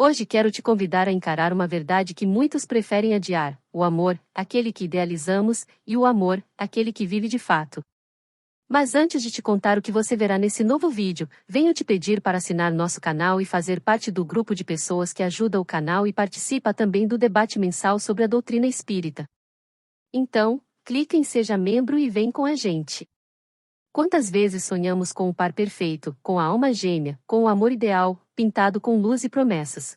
Hoje quero te convidar a encarar uma verdade que muitos preferem adiar: o amor, aquele que idealizamos, e o amor, aquele que vive de fato. Mas antes de te contar o que você verá nesse novo vídeo, venho te pedir para assinar nosso canal e fazer parte do grupo de pessoas que ajuda o canal e participa também do debate mensal sobre a doutrina espírita. Então, clique em Seja Membro e vem com a gente. Quantas vezes sonhamos com o par perfeito, com a alma gêmea, com o amor ideal, pintado com luz e promessas?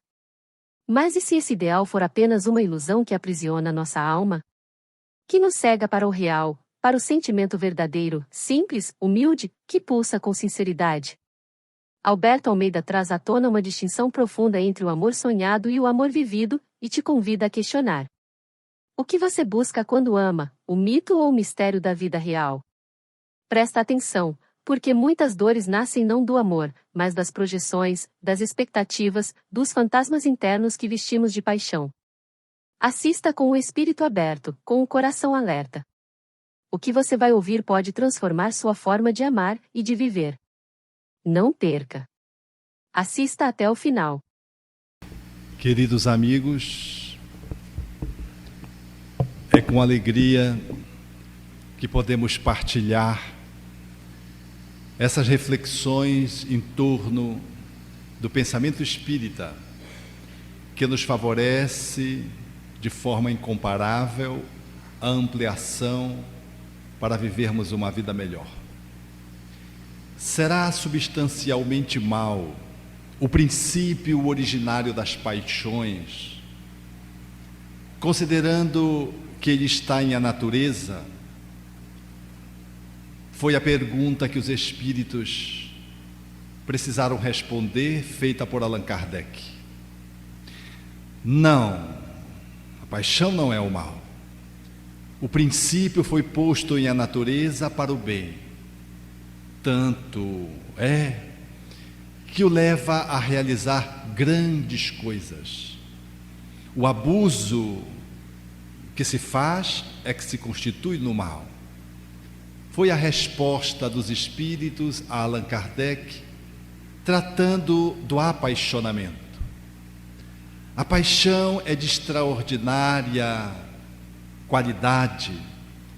Mas e se esse ideal for apenas uma ilusão que aprisiona nossa alma? Que nos cega para o real, para o sentimento verdadeiro, simples, humilde, que pulsa com sinceridade? Alberto Almeida traz à tona uma distinção profunda entre o amor sonhado e o amor vivido, e te convida a questionar. O que você busca quando ama, o mito ou o mistério da vida real? Presta atenção, porque muitas dores nascem não do amor, mas das projeções, das expectativas, dos fantasmas internos que vestimos de paixão. Assista com o espírito aberto, com o coração alerta. O que você vai ouvir pode transformar sua forma de amar e de viver. Não perca. Assista até o final. Queridos amigos, é com alegria que podemos partilhar essas reflexões em torno do pensamento espírita, que nos favorece de forma incomparável a ampliação para vivermos uma vida melhor. Será substancialmente mal o princípio originário das paixões, considerando que ele está em a natureza? Foi a pergunta que os espíritos precisaram responder, feita por Allan Kardec. Não, a paixão não é o mal. O princípio foi posto em a natureza para o bem. Tanto é que o leva a realizar grandes coisas. O abuso que se faz é que se constitui no mal. Foi a resposta dos espíritos a Allan Kardec, tratando do apaixonamento. A paixão é de extraordinária qualidade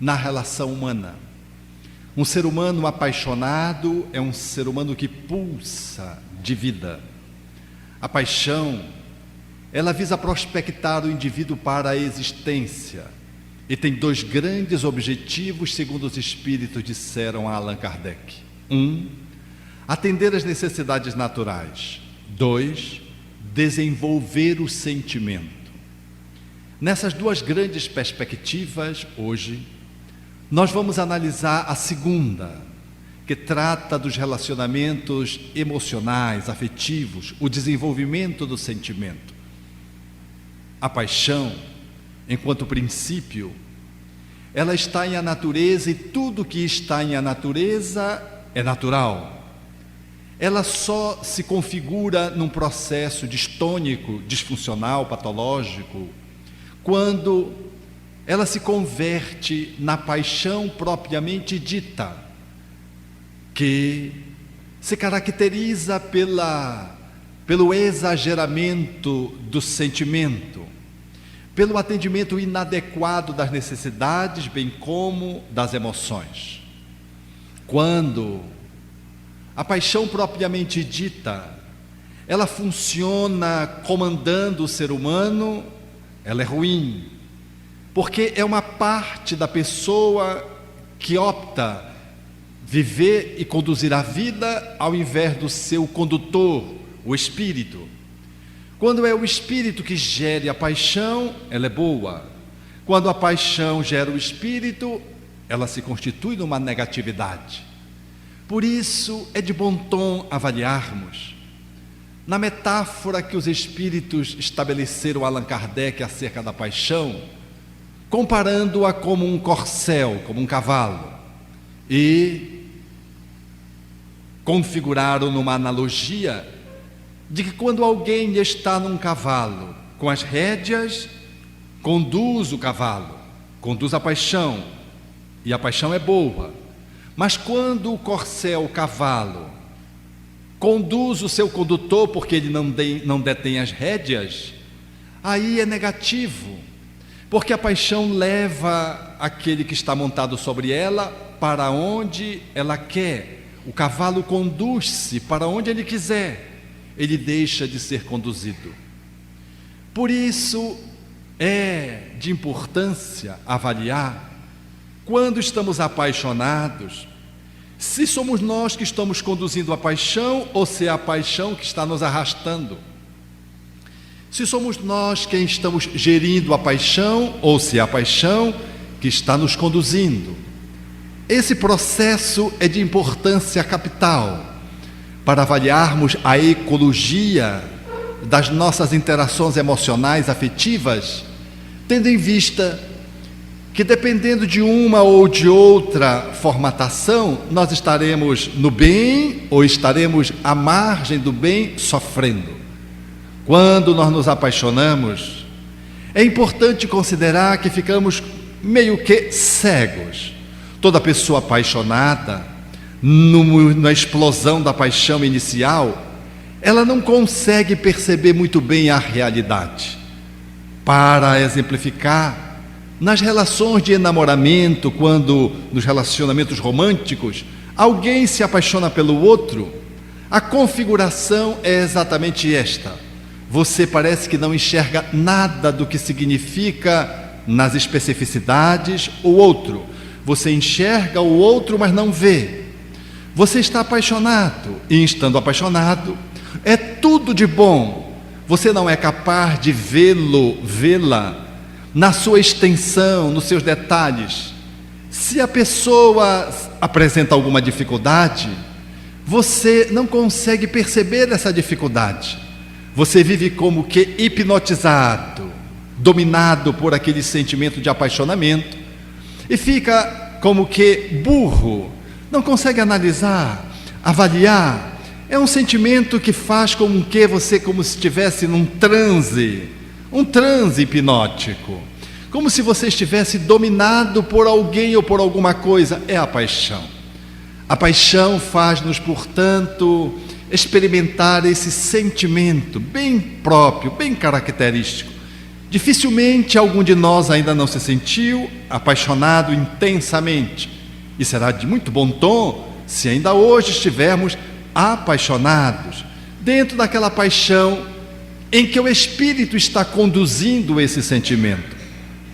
na relação humana. Um ser humano apaixonado é um ser humano que pulsa de vida. A paixão, ela visa prospectar o indivíduo para a existência. E tem dois grandes objetivos, segundo os espíritos disseram a Allan Kardec. 1, atender às necessidades naturais. 2, desenvolver o sentimento. Nessas duas grandes perspectivas, hoje, nós vamos analisar a segunda, que trata dos relacionamentos emocionais, afetivos, o desenvolvimento do sentimento. A paixão, enquanto princípio, ela está em a natureza, e tudo que está em a natureza é natural. Ela só se configura num processo distônico, disfuncional, patológico, quando ela se converte na paixão propriamente dita, que se caracteriza pelo exageramento do sentimento, pelo atendimento inadequado das necessidades, bem como das emoções. Quando a paixão propriamente dita, ela funciona comandando o ser humano, ela é ruim, porque é uma parte da pessoa que opta viver e conduzir a vida ao invés do seu condutor, o espírito. Quando é o espírito que gere a paixão, ela é boa. Quando a paixão gera o espírito, ela se constitui numa negatividade. Por isso é de bom tom avaliarmos, na metáfora que os espíritos estabeleceram a Allan Kardec acerca da paixão, comparando-a como um corcel, como um cavalo, e configuraram numa analogia de que quando alguém está num cavalo com as rédeas, conduz o cavalo, conduz a paixão, e a paixão é boa. Mas quando o corcel, o cavalo, conduz o seu condutor porque ele não detém as rédeas, aí é negativo, porque a paixão leva aquele que está montado sobre ela para onde ela quer. O cavalo conduz-se para onde ele quiser, ele deixa de ser conduzido. Por isso é de importância avaliar, quando estamos apaixonados, se somos nós que estamos conduzindo a paixão ou se é a paixão que está nos arrastando. Se somos nós quem estamos gerindo a paixão ou se é a paixão que está nos conduzindo. Esse processo é de importância capital para avaliarmos a ecologia das nossas interações emocionais, afetivas, tendo em vista que, dependendo de uma ou de outra formatação, nós estaremos no bem ou estaremos à margem do bem, sofrendo. Quando nós nos apaixonamos, é importante considerar que ficamos meio que cegos. Toda pessoa apaixonada, na explosão da paixão inicial, ela não consegue perceber muito bem a realidade. Para exemplificar, nas relações de enamoramento, quando nos relacionamentos românticos, alguém se apaixona pelo outro, a configuração é exatamente esta. Você parece que não enxerga nada do que significa nas especificidades o outro. Você enxerga o outro, mas não vê. Você está apaixonado, e estando apaixonado, é tudo de bom. Você não é capaz de vê-la na sua extensão, nos seus detalhes. Se a pessoa apresenta alguma dificuldade, você não consegue perceber essa dificuldade. Você vive como que hipnotizado, dominado por aquele sentimento de apaixonamento, e fica como que burro, não consegue analisar, avaliar. É um sentimento que faz com que você, como se estivesse num transe, um transe hipnótico, como se você estivesse dominado por alguém ou por alguma coisa. É a paixão. A paixão faz-nos, portanto, experimentar esse sentimento bem próprio, bem característico. Dificilmente algum de nós ainda não se sentiu apaixonado intensamente, e será de muito bom tom se ainda hoje estivermos apaixonados, dentro daquela paixão em que o Espírito está conduzindo esse sentimento,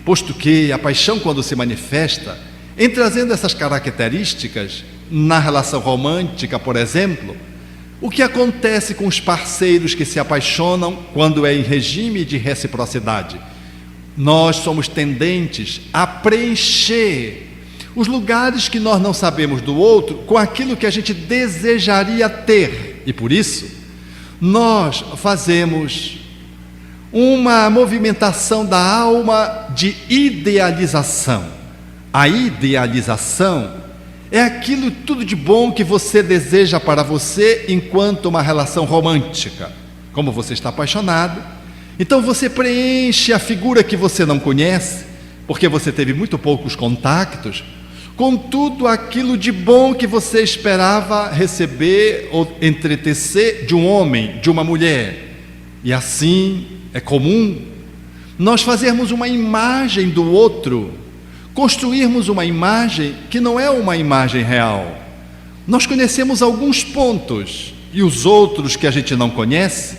posto que a paixão, quando se manifesta, em trazendo essas características na relação romântica, por exemplo, o que acontece com os parceiros que se apaixonam quando é em regime de reciprocidade? Nós somos tendentes a preencher os lugares que nós não sabemos do outro com aquilo que a gente desejaria ter. E por isso, nós fazemos uma movimentação da alma de idealização. A idealização é aquilo tudo de bom que você deseja para você enquanto uma relação romântica. Como você está apaixonado, então você preenche a figura que você não conhece, porque você teve muito poucos contatos, com tudo aquilo de bom que você esperava receber ou entretecer de um homem, de uma mulher. E assim é comum nós fazermos uma imagem do outro, construirmos uma imagem que não é uma imagem real. Nós conhecemos alguns pontos e os outros que a gente não conhece,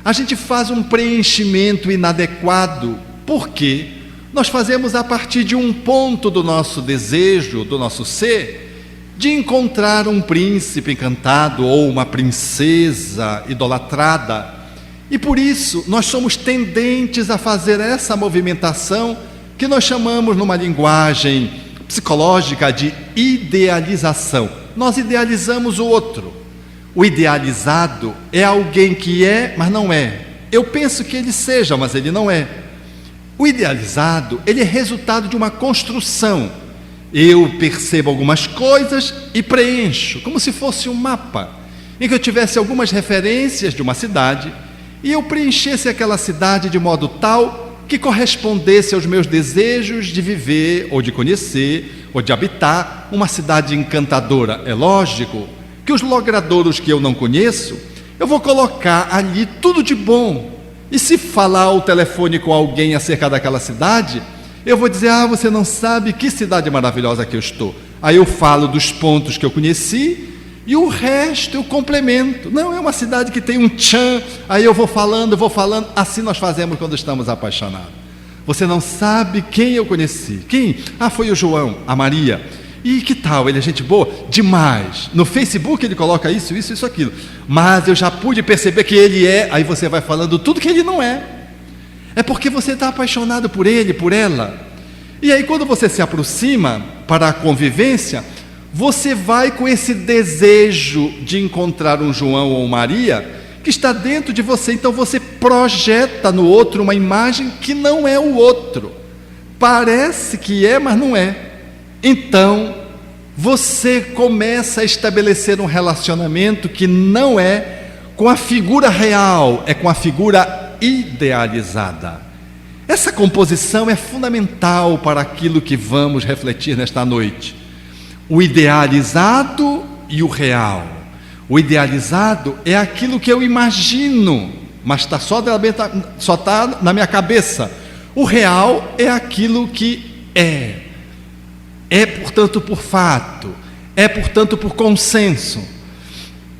a gente faz um preenchimento inadequado. Por quê? Nós fazemos a partir de um ponto do nosso desejo, do nosso ser, de encontrar um príncipe encantado ou uma princesa idolatrada. E por isso nós somos tendentes a fazer essa movimentação que nós chamamos numa linguagem psicológica de idealização. Nós idealizamos o outro. O idealizado é alguém que é, mas não é. Eu penso que ele seja, mas ele não é. O idealizado, ele é resultado de uma construção. Eu percebo algumas coisas e preencho, como se fosse um mapa, em que eu tivesse algumas referências de uma cidade e eu preenchesse aquela cidade de modo tal que correspondesse aos meus desejos de viver, ou de conhecer, ou de habitar uma cidade encantadora. É lógico que os logradouros que eu não conheço, eu vou colocar ali tudo de bom. E se falar ao telefone com alguém acerca daquela cidade, eu vou dizer: ah, você não sabe que cidade maravilhosa que eu estou. Aí eu falo dos pontos que eu conheci e o resto eu complemento. Não, é uma cidade que tem um tchan. Aí eu vou falando. Assim nós fazemos quando estamos apaixonados. Você não sabe quem eu conheci. Quem? Ah, foi o João, a Maria. E que tal? Ele é gente boa? Demais. No Facebook ele coloca isso, aquilo. Mas eu já pude perceber que ele é. Aí você vai falando tudo que ele não é. É porque você está apaixonado por ele, por ela. E aí quando você se aproxima para a convivência, você vai com esse desejo de encontrar um João ou Maria que está dentro de você. Então você projeta no outro uma imagem que não é o outro. Parece que é, mas não é. Então você começa a estabelecer um relacionamento que não é com a figura real, é com a figura idealizada. Essa composição é fundamental para aquilo que vamos refletir nesta noite. O idealizado e o real. O idealizado é aquilo que eu imagino, mas só está na minha cabeça. O real é aquilo que é. É, portanto, por fato. É, portanto, por consenso.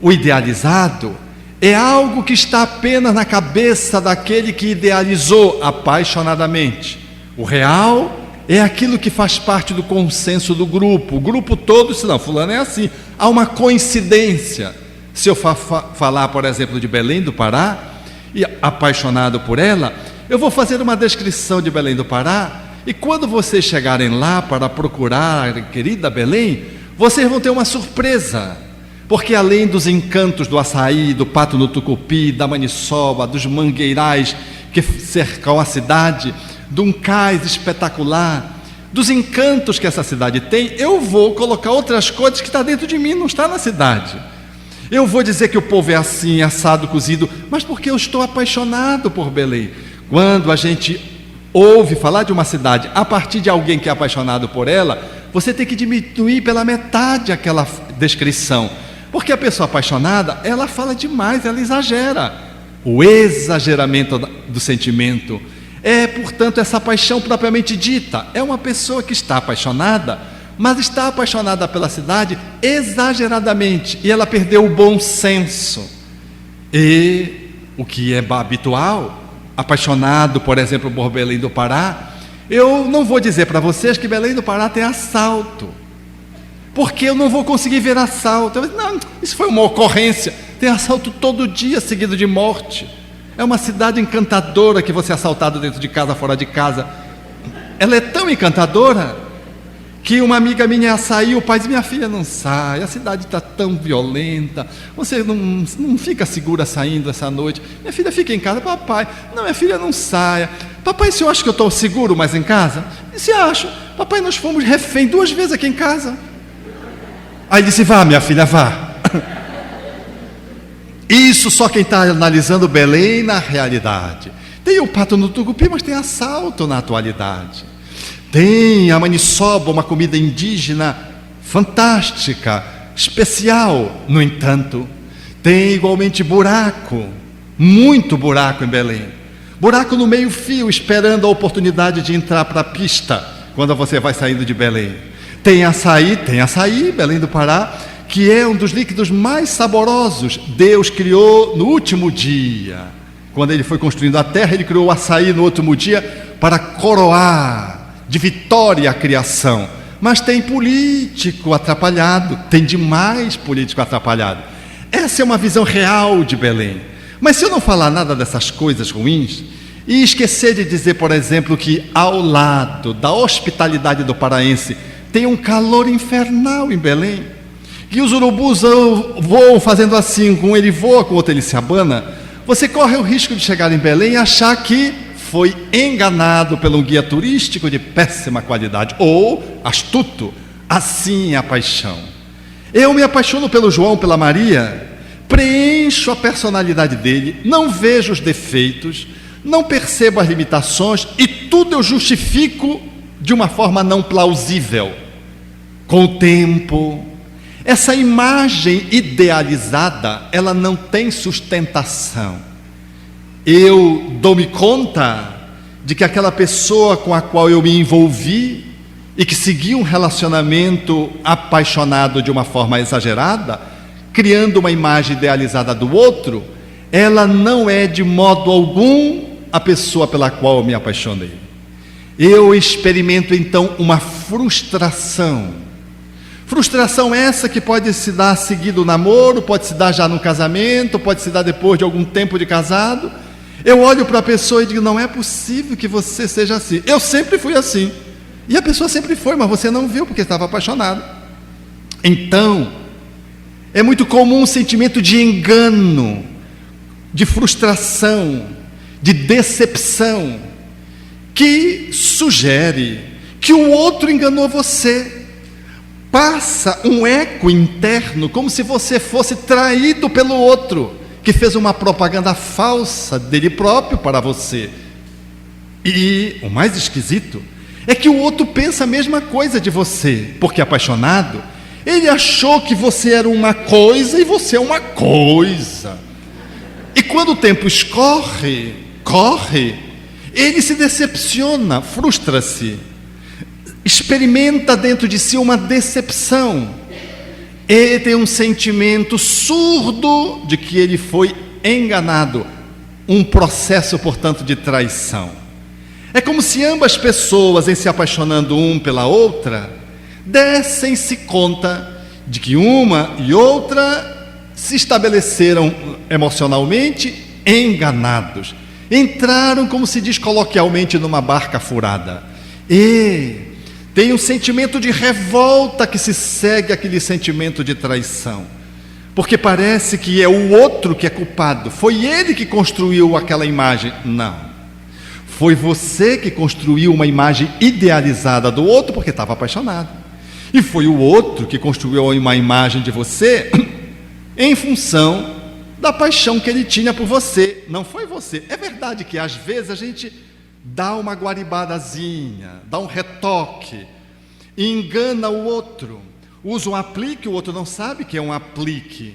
O idealizado é algo que está apenas na cabeça daquele que idealizou apaixonadamente. O real é aquilo que faz parte do consenso do grupo. O grupo todo, se não, fulano é assim. Há uma coincidência. Se eu falar, por exemplo, de Belém do Pará, e apaixonado por ela, eu vou fazer uma descrição de Belém do Pará, e quando vocês chegarem lá para procurar a querida Belém, vocês vão ter uma surpresa. Porque além dos encantos do açaí, do pato no tucupi, da maniçoba, dos mangueirais que cercam a cidade, de um cais espetacular, dos encantos que essa cidade tem, eu vou colocar outras coisas que está dentro de mim, não está na cidade. Eu vou dizer que o povo é assim, assado, cozido, mas porque eu estou apaixonado por Belém. Quando a gente ouve falar de uma cidade a partir de alguém que é apaixonado por ela, você tem que diminuir pela metade aquela descrição. Porque a pessoa apaixonada, ela fala demais, ela exagera. O exageramento do sentimento é, portanto, essa paixão propriamente dita. É uma pessoa que está apaixonada, mas está apaixonada pela cidade exageradamente, e ela perdeu o bom senso. E o que é habitual, apaixonado, por exemplo, por Belém do Pará, eu não vou dizer para vocês que Belém do Pará tem assalto, porque eu não vou conseguir ver assalto. Não, isso foi uma ocorrência. Tem assalto todo dia seguido de morte. É uma cidade encantadora que você é assaltado dentro de casa, fora de casa. Ela é tão encantadora que uma amiga minha saiu, o pai disse: minha filha, não sai, a cidade está tão violenta, você não fica segura saindo essa noite. Minha filha, fica em casa. Papai, não, minha filha, não saia. Papai, o senhor acha que eu estou seguro mais em casa? Disse: acho. Papai, nós fomos refém 2 vezes aqui em casa. Aí disse: vá, minha filha, vá. Isso só quem está analisando Belém na realidade. Tem o pato no tucupi, mas tem assalto na atualidade. Tem a maniçoba, uma comida indígena fantástica, especial. No entanto, tem igualmente buraco, muito buraco em Belém. Buraco no meio-fio, esperando a oportunidade de entrar para a pista, quando você vai saindo de Belém. Tem açaí, Belém do Pará, que é um dos líquidos mais saborosos. Deus criou no último dia. Quando ele foi construindo a terra, ele criou o açaí no último dia para coroar de vitória a criação. Mas tem político atrapalhado, tem demais político atrapalhado. Essa é uma visão real de Belém. Mas se eu não falar nada dessas coisas ruins e esquecer de dizer, por exemplo, que ao lado da hospitalidade do paraense tem um calor infernal em Belém, que os urubus voam fazendo assim, com um ele voa, com o outro ele se abana, você corre o risco de chegar em Belém e achar que foi enganado pelo guia turístico de péssima qualidade, ou astuto. Assim é a paixão. Eu me apaixono pelo João, pela Maria, preencho a personalidade dele, não vejo os defeitos, não percebo as limitações, e tudo eu justifico de uma forma não plausível. Com o tempo, Essa imagem idealizada, ela não tem sustentação. Eu dou-me conta de que aquela pessoa com a qual eu me envolvi e que segui um relacionamento apaixonado de uma forma exagerada, criando uma imagem idealizada do outro, ela não é de modo algum a pessoa pela qual eu me apaixonei. Eu experimento então uma frustração. Frustração essa que pode se dar seguido o namoro, pode se dar já no casamento, pode se dar depois de algum tempo de casado. Eu olho para a pessoa e digo, não é possível que você seja assim. Eu sempre fui assim. E a pessoa sempre foi, mas você não viu porque estava apaixonado. Então, é muito comum um sentimento de engano, de frustração, de decepção, que sugere que o outro enganou você. Passa um eco interno, como se você fosse traído pelo outro, que fez uma propaganda falsa dele próprio para você. E o mais esquisito é que o outro pensa a mesma coisa de você, porque apaixonado, ele achou que você era uma coisa e você é uma coisa. E quando o tempo corre, ele se decepciona, frustra-se, experimenta dentro de si uma decepção. Ele tem um sentimento surdo de que ele foi enganado, um processo, portanto, de traição. É como se ambas pessoas, em se apaixonando um pela outra, dessem-se conta de que uma e outra se estabeleceram emocionalmente enganados. Entraram, como se diz coloquialmente, numa barca furada. E tem um sentimento de revolta que se segue àquele sentimento de traição. Porque parece que é o outro que é culpado. Foi ele que construiu aquela imagem. Não. Foi você que construiu uma imagem idealizada do outro porque estava apaixonado. E foi o outro que construiu uma imagem de você em função da paixão que ele tinha por você. Não foi você. É verdade que às vezes a gente dá uma guaribadazinha, dá um retoque, e engana o outro. Usa um aplique, o outro não sabe que é um aplique.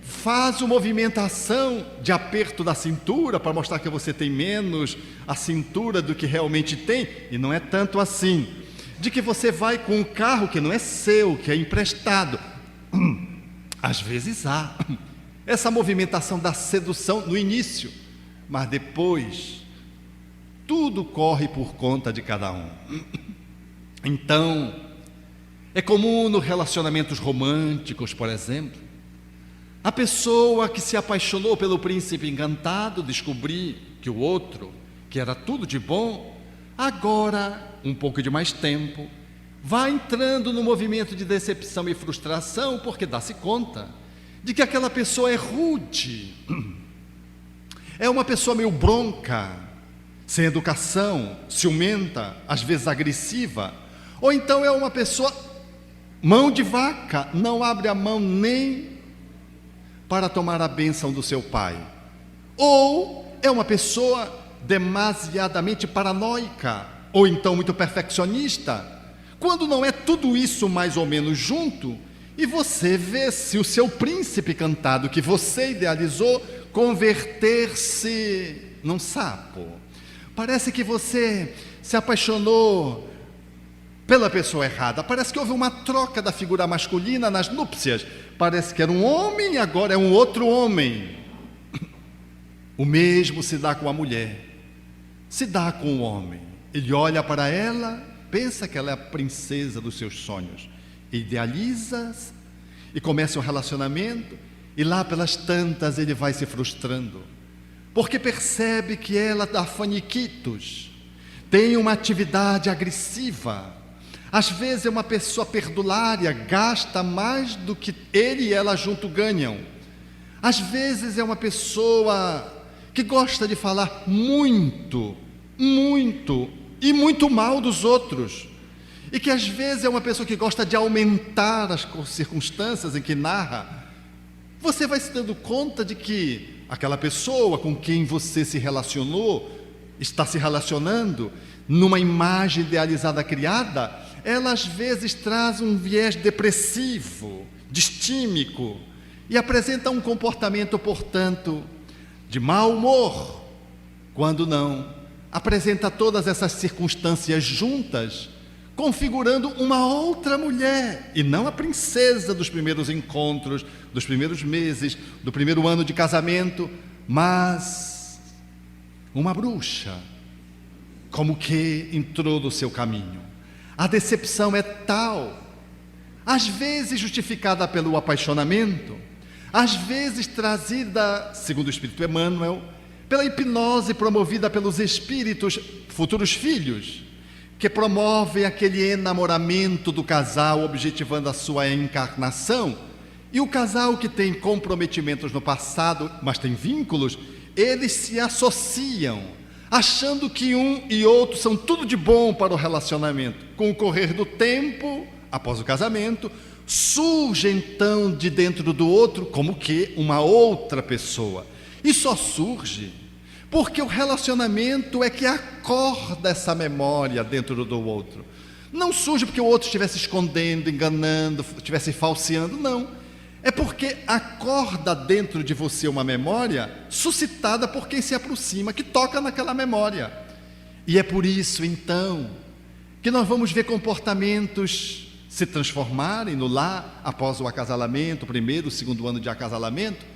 Faz uma movimentação de aperto da cintura para mostrar que você tem menos a cintura do que realmente tem, e não é tanto assim. De que você vai com um carro que não é seu, que é emprestado. Às vezes há essa movimentação da sedução no início, mas depois tudo corre por conta de cada um. Então, é comum nos relacionamentos românticos, por exemplo, a pessoa que se apaixonou pelo príncipe encantado descobrir que o outro, que era tudo de bom, agora, um pouco de mais tempo, vai entrando no movimento de decepção e frustração, porque dá-se conta de que aquela pessoa é rude, é uma pessoa meio bronca, sem educação, ciumenta, às vezes agressiva, ou então é uma pessoa mão de vaca, não abre a mão nem para tomar a bênção do seu pai, ou é uma pessoa demasiadamente paranoica, ou então muito perfeccionista, quando não é tudo isso mais ou menos junto, e você vê se o seu príncipe encantado que você idealizou converter-se num sapo. Parece que você se apaixonou pela pessoa errada. Parece que houve uma troca da figura masculina nas núpcias. Parece que era um homem e agora é um outro homem. O mesmo se dá com a mulher, se dá com o homem. Ele olha para ela, pensa que ela é a princesa dos seus sonhos, idealiza e começa um relacionamento, e lá pelas tantas ele vai se frustrando, porque percebe que ela dá faniquitos, tem uma atividade agressiva. Às vezes é uma pessoa perdulária, gasta mais do que ele e ela junto ganham. Às vezes é uma pessoa que gosta de falar muito e muito mal dos outros. E que às vezes é uma pessoa que gosta de aumentar as circunstâncias em que narra. Você vai se dando conta de que aquela pessoa com quem você se relacionou, está se relacionando numa imagem idealizada criada, ela às vezes traz um viés depressivo, distímico, e apresenta um comportamento, portanto, de mau humor, quando não apresenta todas essas circunstâncias juntas, configurando uma outra mulher, e não a princesa dos primeiros encontros, dos primeiros meses, do primeiro ano de casamento, mas uma bruxa, como que entrou no seu caminho. A decepção é tal, às vezes justificada pelo apaixonamento, às vezes trazida, segundo o Espírito Emmanuel, pela hipnose promovida pelos espíritos, futuros filhos, que promovem aquele enamoramento do casal, objetivando a sua encarnação. E o casal que tem comprometimentos no passado, mas tem vínculos, eles se associam, achando que um e outro são tudo de bom para o relacionamento. Com o correr do tempo, após o casamento, surge então de dentro do outro como que uma outra pessoa. E só surge porque o relacionamento é que acorda essa memória dentro do outro. Não surge porque o outro estivesse escondendo, enganando, estivesse falseando, não. É porque acorda dentro de você uma memória suscitada por quem se aproxima, que toca naquela memória. E é por isso, então, que nós vamos ver comportamentos se transformarem no lar após o acasalamento, o primeiro, o segundo ano de acasalamento,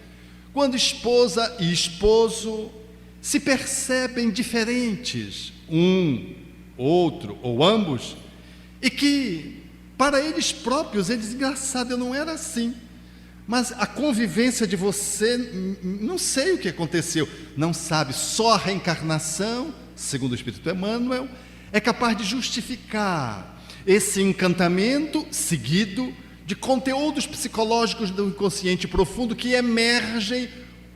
quando esposa e esposo se percebem diferentes, um, outro ou ambos, e que para eles próprios, eles, engraçado, eu não era assim, mas a convivência de você, não sei o que aconteceu, não sabe, só a reencarnação, segundo o Espírito Emmanuel, é capaz de justificar esse encantamento seguido de conteúdos psicológicos do inconsciente profundo que emergem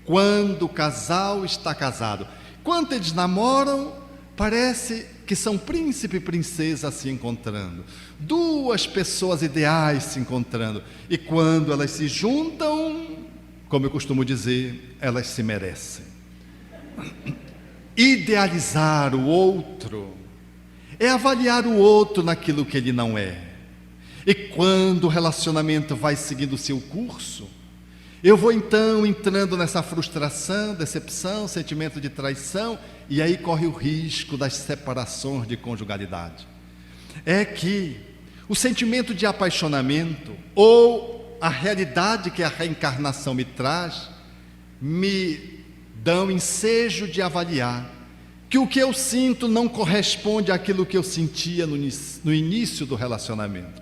quando o casal está casado. Quando eles namoram, parece que são príncipe e princesa se encontrando, duas pessoas ideais se encontrando, e quando elas se juntam, como eu costumo dizer, elas se merecem. Idealizar o outro é avaliar o outro naquilo que ele não é. E quando o relacionamento vai seguindo o seu curso, eu vou então entrando nessa frustração, decepção, sentimento de traição, e aí corre o risco das separações de conjugalidade. É que o sentimento de apaixonamento, ou a realidade que a reencarnação me traz, me dão ensejo de avaliar que o que eu sinto não corresponde àquilo que eu sentia no início do relacionamento.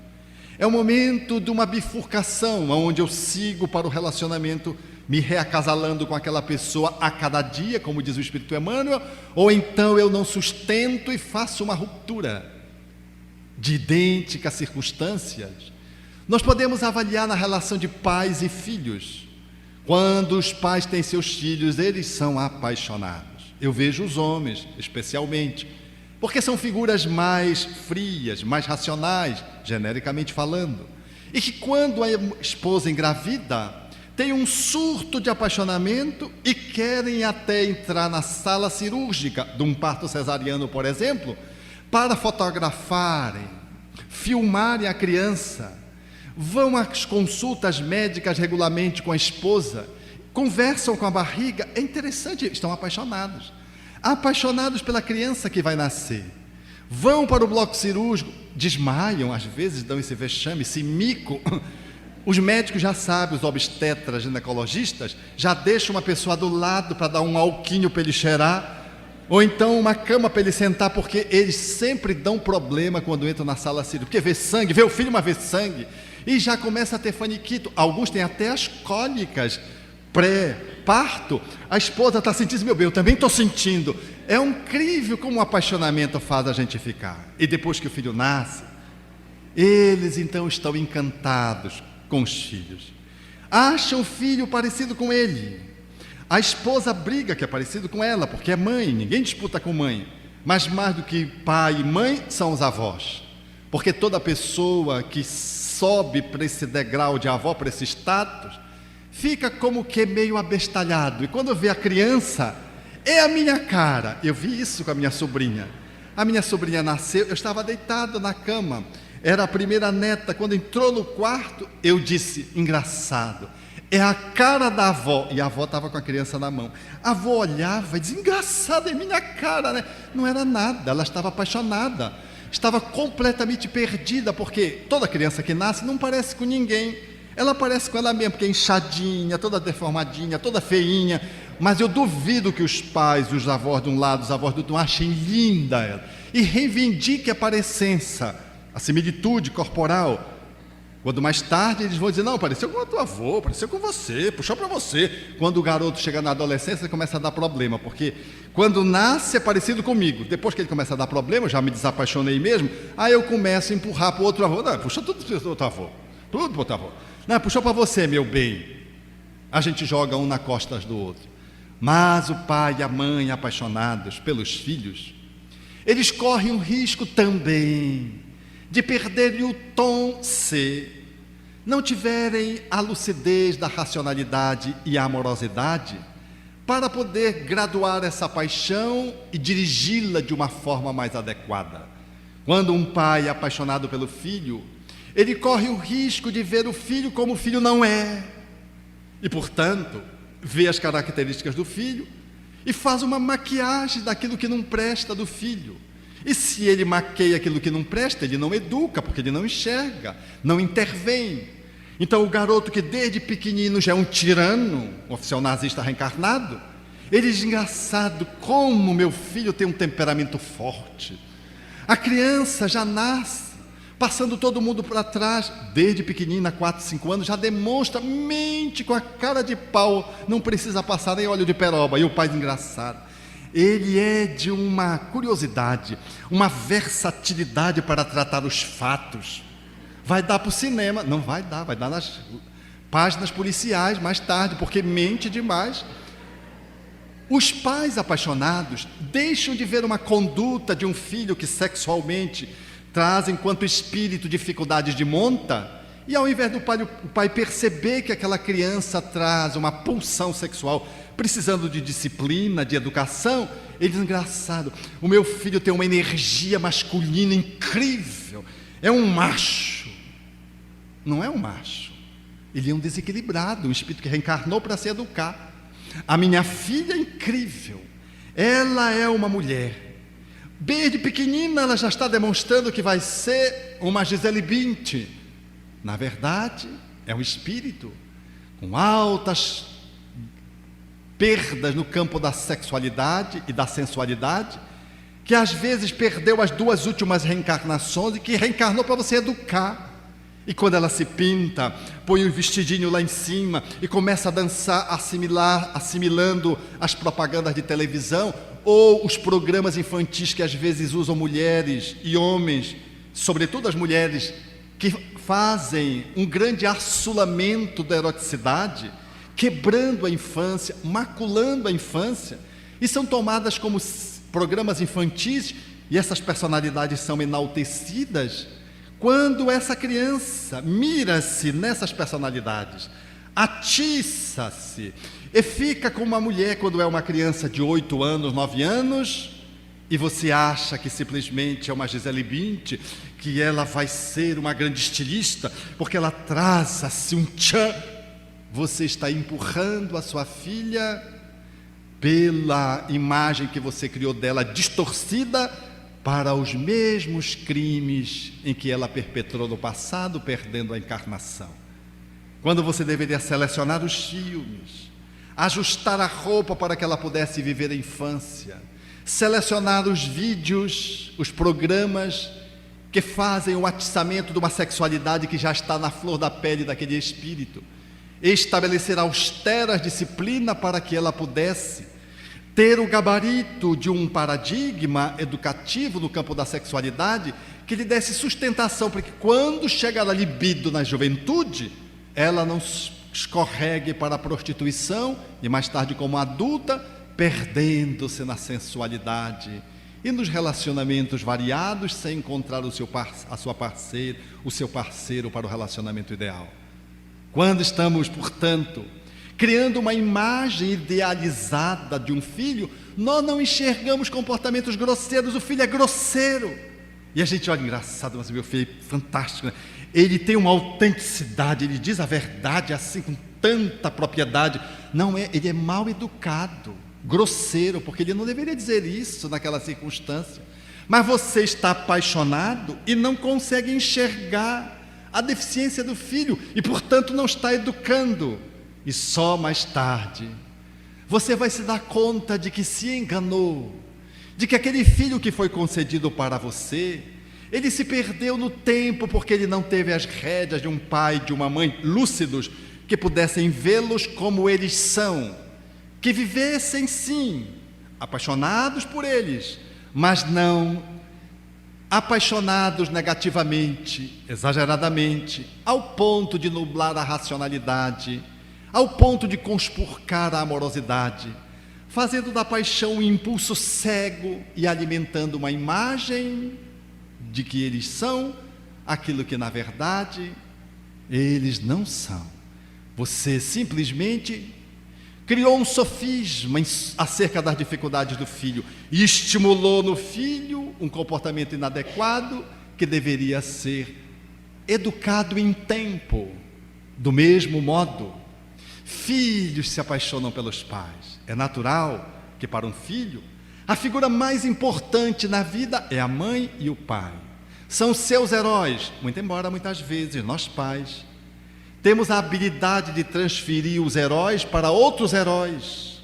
É o momento de uma bifurcação, onde eu sigo para o relacionamento, me reacasalando com aquela pessoa a cada dia, como diz o Espírito Emmanuel, ou então eu não sustento e faço uma ruptura de idênticas circunstâncias. Nós podemos avaliar na relação de pais e filhos. Quando os pais têm seus filhos, eles são apaixonados. Eu vejo os homens, especialmente, porque são figuras mais frias, mais racionais, genericamente falando, e que quando a esposa engravida, tem um surto de apaixonamento e querem até entrar na sala cirúrgica de um parto cesariano, por exemplo, para fotografarem, filmarem a criança, vão às consultas médicas regularmente com a esposa, conversam com a barriga, é interessante, estão apaixonados pela criança que vai nascer, vão para o bloco cirúrgico, desmaiam, às vezes dão esse vexame, esse mico. Os médicos já sabem, os obstetras, ginecologistas, já deixam uma pessoa do lado para dar um alquinho para ele cheirar, ou então uma cama para ele sentar, porque eles sempre dão problema quando entram na sala cirúrgica, porque vê sangue, vê o filho, mas vê sangue, e já começa a ter faniquito. Alguns têm até as cólicas pré-parto. A esposa está sentindo, meu bem, eu também estou sentindo. É incrível como o apaixonamento faz a gente ficar. E depois que o filho nasce, eles então estão encantados com os filhos, acham o filho parecido com ele. A esposa briga que é parecido com ela, porque é mãe, ninguém disputa com mãe, mas mais do que pai e mãe são os avós, porque toda pessoa que sobe para esse degrau de avó, para esse status, fica como que meio abestalhado, e quando vê a criança, é a minha cara. Eu vi isso com a minha sobrinha nasceu, eu estava deitado na cama, era a primeira neta. Quando entrou no quarto, eu disse, engraçado, é a cara da avó. E a avó estava com a criança na mão. A avó olhava e dizia, engraçado, é minha cara, né? Não era nada, ela estava apaixonada, estava completamente perdida, porque toda criança que nasce não parece com ninguém. Ela parece com ela mesma, porque é inchadinha, toda deformadinha, toda feinha. Mas eu duvido que os pais e os avós de um lado, os avós do outro, achem linda ela e reivindiquem a parecença, a similitude corporal. Quando mais tarde eles vão dizer, não, pareceu com o teu avô, pareceu com você, puxou para você. Quando o garoto chega na adolescência, ele começa a dar problema, porque quando nasce é parecido comigo. Depois que ele começa a dar problema, eu já me desapaixonei mesmo, aí eu começo a empurrar para o outro avô. Não, puxa tudo para o outro avô, tudo para o outro avô. Não, puxou para você, meu bem. A gente joga um nas costas do outro. Mas o pai e a mãe, apaixonados pelos filhos, eles correm um risco também de perderem o tom se não tiverem a lucidez da racionalidade e a amorosidade para poder graduar essa paixão e dirigi-la de uma forma mais adequada. Quando um pai é apaixonado pelo filho, ele corre o risco de ver o filho como o filho não é e, portanto, vê as características do filho e faz uma maquiagem daquilo que não presta do filho. E se ele maqueia aquilo que não presta, ele não educa, porque ele não enxerga, não intervém. Então o garoto que desde pequenino já é um tirano, um oficial nazista reencarnado, ele diz, engraçado, como meu filho tem um temperamento forte. A criança já nasce passando todo mundo para trás, desde pequenina, 4, 5 anos, já demonstra, mente com a cara de pau, não precisa passar nem óleo de peroba. E o pai engraçado, ele é de uma curiosidade, uma versatilidade para tratar os fatos. Vai dar para o cinema, não vai dar nas páginas policiais mais tarde, porque mente demais. Os pais apaixonados deixam de ver uma conduta de um filho que sexualmente traz enquanto espírito dificuldades de monta, e ao invés do pai, o pai perceber que aquela criança traz uma pulsão sexual, precisando de disciplina, de educação, ele diz, engraçado, o meu filho tem uma energia masculina incrível, é um macho. Não é um macho, ele é um desequilibrado, um espírito que reencarnou para se educar. A minha filha é incrível, ela é uma mulher. Desde pequenina ela já está demonstrando que vai ser uma Gisele Bündchen. Na verdade, é um espírito com altas perdas no campo da sexualidade e da sensualidade, que às vezes perdeu as 2 últimas reencarnações e que reencarnou para você educar. E quando ela se pinta, põe o vestidinho lá em cima e começa a dançar, assimilando as propagandas de televisão ou os programas infantis que às vezes usam mulheres e homens, sobretudo as mulheres, que fazem um grande assolamento da eroticidade, quebrando a infância, maculando a infância, e são tomadas como programas infantis, e essas personalidades são enaltecidas. Quando essa criança mira-se nessas personalidades, atiça-se e fica como uma mulher quando é uma criança de 8 anos, 9 anos, e você acha que simplesmente é uma Gisele Bündchen, que ela vai ser uma grande estilista, porque ela traz assim um tchan. Você está empurrando a sua filha pela imagem que você criou dela distorcida, para os mesmos crimes em que ela perpetrou no passado, perdendo a encarnação. Quando você deveria selecionar os filmes, ajustar a roupa para que ela pudesse viver a infância, selecionar os vídeos, os programas que fazem o atiçamento de uma sexualidade que já está na flor da pele daquele espírito, estabelecer austeras disciplina para que ela pudesse ter o gabarito de um paradigma educativo no campo da sexualidade que lhe desse sustentação, para que quando chegar a libido na juventude, ela não escorregue para a prostituição e mais tarde como adulta, perdendo-se na sensualidade e nos relacionamentos variados sem encontrar a sua parceira, o seu parceiro para o relacionamento ideal. Quando estamos, portanto, criando uma imagem idealizada de um filho, nós não enxergamos comportamentos grosseiros. O filho é grosseiro, E a gente olha, engraçado, mas meu filho é fantástico, né? Ele tem uma autenticidade, ele diz a verdade assim, com tanta propriedade. Não é, ele é mal educado, grosseiro, porque ele não deveria dizer isso naquela circunstância. Mas você está apaixonado e não consegue enxergar a deficiência do filho e, portanto, não está educando. E só mais tarde você vai se dar conta de que se enganou, de que aquele filho que foi concedido para você, ele se perdeu no tempo porque ele não teve as rédeas de um pai e de uma mãe lúcidos que pudessem vê-los como eles são, que vivessem sim, apaixonados por eles, mas não apaixonados negativamente, exageradamente, ao ponto de nublar a racionalidade, ao ponto de conspurcar a amorosidade, fazendo da paixão um impulso cego e alimentando uma imagem de que eles são aquilo que na verdade eles não são. Você simplesmente criou um sofisma acerca das dificuldades do filho e estimulou no filho um comportamento inadequado que deveria ser educado em tempo. Do mesmo modo, filhos se apaixonam pelos pais. É natural que para um filho a figura mais importante na vida é a mãe e o pai. São seus heróis, muito embora muitas vezes nós pais temos a habilidade de transferir os heróis para outros heróis,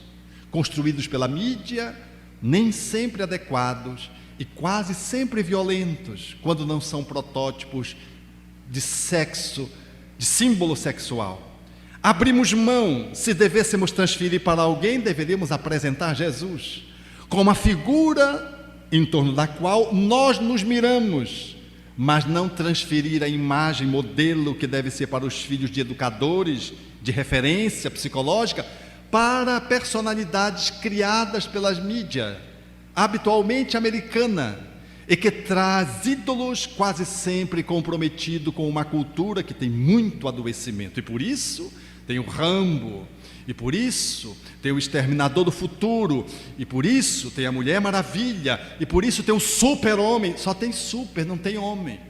construídos pela mídia, nem sempre adequados e quase sempre violentos, quando não são protótipos de sexo, de símbolo sexual. Abrimos mão, se devêssemos transferir para alguém, deveríamos apresentar Jesus como a figura em torno da qual nós nos miramos, mas não transferir a imagem, modelo que deve ser para os filhos de educadores, de referência psicológica, para personalidades criadas pelas mídias, habitualmente americana, e que traz ídolos quase sempre comprometidos com uma cultura que tem muito adoecimento. E por isso tem o Rambo, e por isso tem o Exterminador do Futuro, e por isso tem a Mulher Maravilha, e por isso tem o Super-Homem. Só tem super, não tem homem.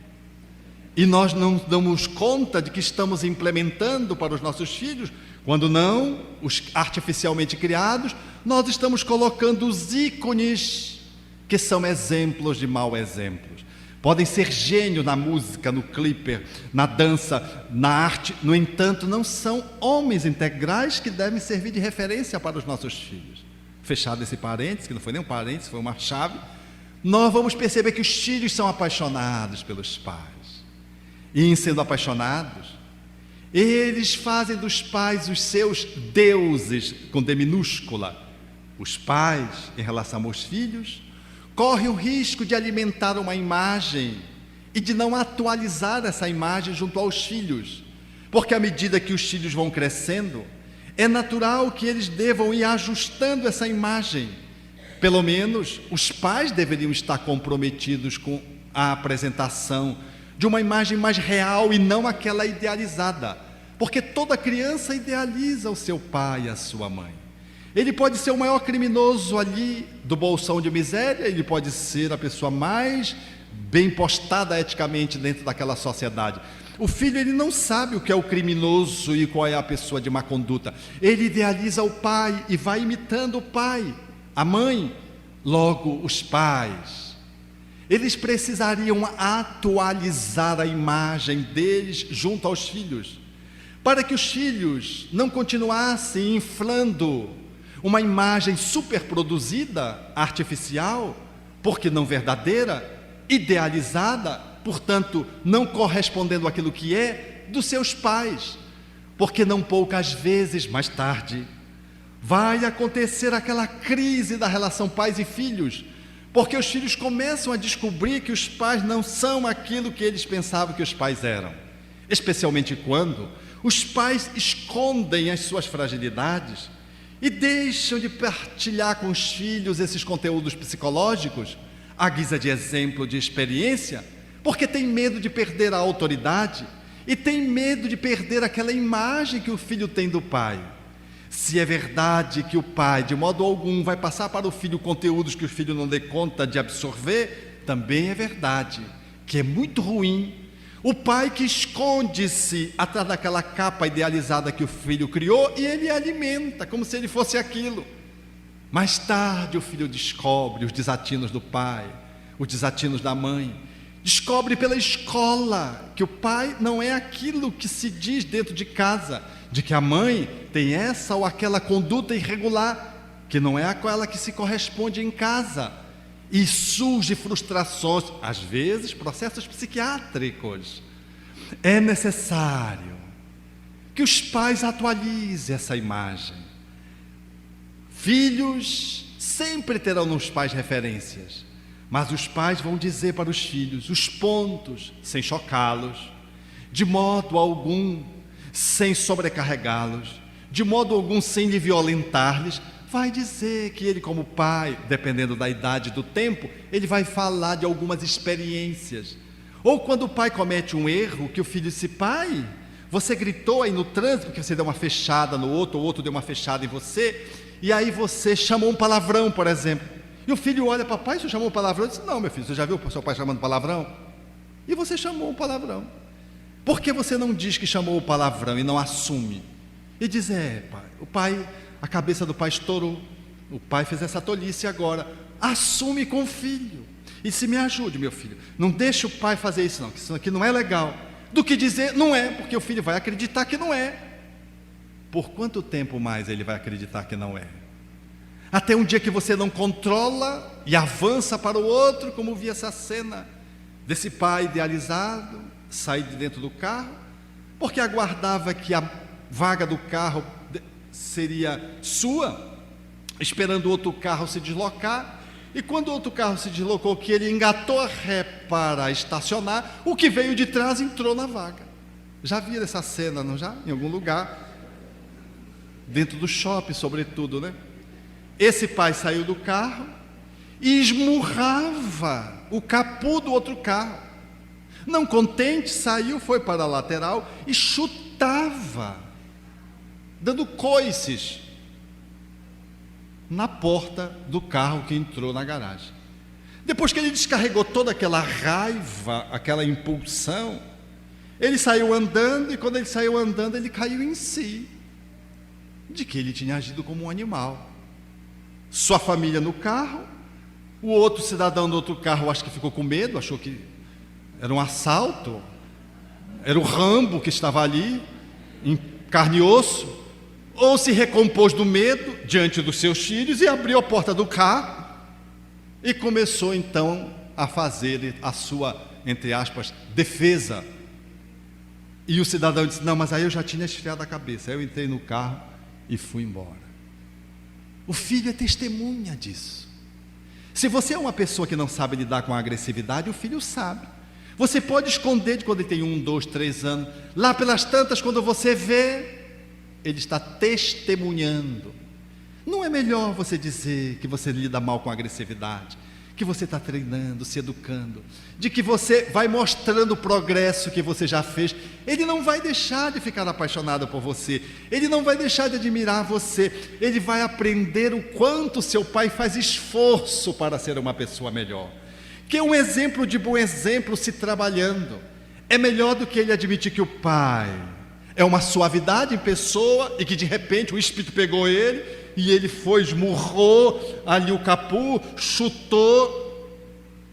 E nós não damos conta de que estamos implementando para os nossos filhos, quando não, os artificialmente criados, nós estamos colocando os ícones que são exemplos de mau exemplos. Podem ser gênio na música, no clipe, na dança, na arte, no entanto, não são homens integrais que devem servir de referência para os nossos filhos. Fechado esse parênteses, que não foi nem um parênteses, foi uma chave, nós vamos perceber que os filhos são apaixonados pelos pais. E em sendo apaixonados, eles fazem dos pais os seus deuses, com D minúscula. Os pais, em relação aos filhos, corre o risco de alimentar uma imagem e de não atualizar essa imagem junto aos filhos, porque à medida que os filhos vão crescendo, é natural que eles devam ir ajustando essa imagem. Pelo menos os pais deveriam estar comprometidos com a apresentação de uma imagem mais real e não aquela idealizada, porque toda criança idealiza o seu pai e a sua mãe. Ele pode ser o maior criminoso ali do bolsão de miséria, ele pode ser a pessoa mais bem postada eticamente dentro daquela sociedade. O filho, ele não sabe o que é o criminoso e qual é a pessoa de má conduta. Ele idealiza o pai e vai imitando o pai, a mãe, logo os pais. Eles precisariam atualizar a imagem deles junto aos filhos, para que os filhos não continuassem inflando uma imagem superproduzida, artificial, porque não verdadeira, idealizada, portanto, não correspondendo àquilo que é dos seus pais, porque não poucas vezes mais tarde vai acontecer aquela crise da relação pais e filhos, porque os filhos começam a descobrir que os pais não são aquilo que eles pensavam que os pais eram, especialmente quando os pais escondem as suas fragilidades e deixam de partilhar com os filhos esses conteúdos psicológicos, à guisa de exemplo, de experiência, porque tem medo de perder a autoridade e tem medo de perder aquela imagem que o filho tem do pai. Se é verdade que o pai, de modo algum, vai passar para o filho conteúdos que o filho não dê conta de absorver, também é verdade que é muito ruim o pai que esconde-se atrás daquela capa idealizada que o filho criou e ele alimenta como se ele fosse aquilo. Mais tarde o filho descobre os desatinos do pai, os desatinos da mãe, descobre pela escola que o pai não é aquilo que se diz dentro de casa, de que a mãe tem essa ou aquela conduta irregular, que não é aquela que se corresponde em casa. E surgem frustrações, às vezes processos psiquiátricos. É necessário que os pais atualizem essa imagem. Filhos sempre terão nos pais referências, mas os pais vão dizer para os filhos os pontos, sem chocá-los, de modo algum sem sobrecarregá-los, de modo algum sem lhe violentar-lhes. Vai dizer que ele, como pai, dependendo da idade e do tempo, ele vai falar de algumas experiências. Ou quando o pai comete um erro, que o filho disse: pai, você gritou aí no trânsito porque você deu uma fechada no outro, o outro deu uma fechada em você, e aí você chamou um palavrão, por exemplo. E o filho olha: papai, você chamou um palavrão? Eu disse: não, meu filho, você já viu o seu pai chamando palavrão? E você chamou um palavrão. Por que você não diz que chamou o palavrão e não assume? E diz: pai, a cabeça do pai estourou, o pai fez essa tolice agora. Assume com o filho e se me ajude, meu filho, não deixe o pai fazer isso não, que isso aqui não é legal. Do que dizer não é, porque o filho vai acreditar que não é. Por quanto tempo mais ele vai acreditar que não é? Até um dia que você não controla e avança para o outro, como vi essa cena desse pai idealizado sair de dentro do carro, porque aguardava que a vaga do carro seria sua, esperando o outro carro se deslocar, e quando o outro carro se deslocou, que ele engatou a ré para estacionar, o que veio de trás entrou na vaga. Já viram essa cena, não já? Em algum lugar, dentro do shopping sobretudo, né? Esse pai saiu do carro e esmurrava o capô do outro carro. Não contente, saiu, foi para a lateral e chutava, dando coices na porta do carro que entrou na garagem. Depois que ele descarregou toda aquela raiva, aquela impulsão, ele saiu andando, e quando ele saiu andando, ele caiu em si, de que ele tinha agido como um animal. Sua família no carro, o outro cidadão do outro carro acho que ficou com medo, achou que era um assalto, era o Rambo que estava ali, em carne e osso, ou se recompôs do medo diante dos seus filhos e abriu a porta do carro e começou então a fazer a sua, entre aspas, defesa. E o cidadão disse: não, mas aí eu já tinha esfriado a cabeça. Aí eu entrei no carro e fui embora. O filho é testemunha disso. Se você é uma pessoa que não sabe lidar com a agressividade, o filho sabe. Você pode esconder de quando ele tem 1, 2, 3 anos. Lá pelas tantas, quando você vê, ele está testemunhando. Não é melhor você dizer que você lida mal com a agressividade, que você está treinando, se educando, de que você vai mostrando o progresso que você já fez. Ele não vai deixar de ficar apaixonado por você, ele não vai deixar de admirar você, ele vai aprender o quanto seu pai faz esforço para ser uma pessoa melhor, que é um exemplo de bom exemplo se trabalhando. É melhor do que ele admitir que o pai é uma suavidade em pessoa e que de repente o espírito pegou ele e ele foi, esmurrou ali o capô, chutou,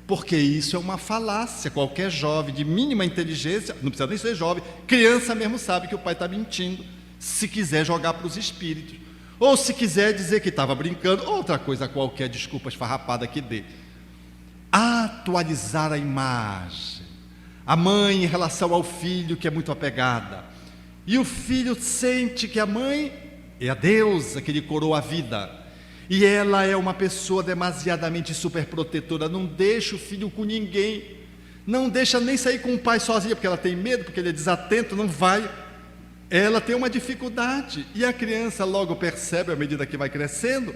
porque isso é uma falácia. Qualquer jovem de mínima inteligência, não precisa nem ser jovem, criança mesmo sabe que o pai está mentindo, se quiser jogar para os espíritos, ou se quiser dizer que estava brincando, outra coisa qualquer, desculpa esfarrapada que dê. Atualizar a imagem. A mãe em relação ao filho que é muito apegada, e o filho sente que a mãe é a deusa que lhe coroa a vida, e ela é uma pessoa demasiadamente superprotetora, não deixa o filho com ninguém, não deixa nem sair com o pai sozinha, porque ela tem medo, porque ele é desatento, não vai. Ela tem uma dificuldade, e a criança logo percebe, à medida que vai crescendo,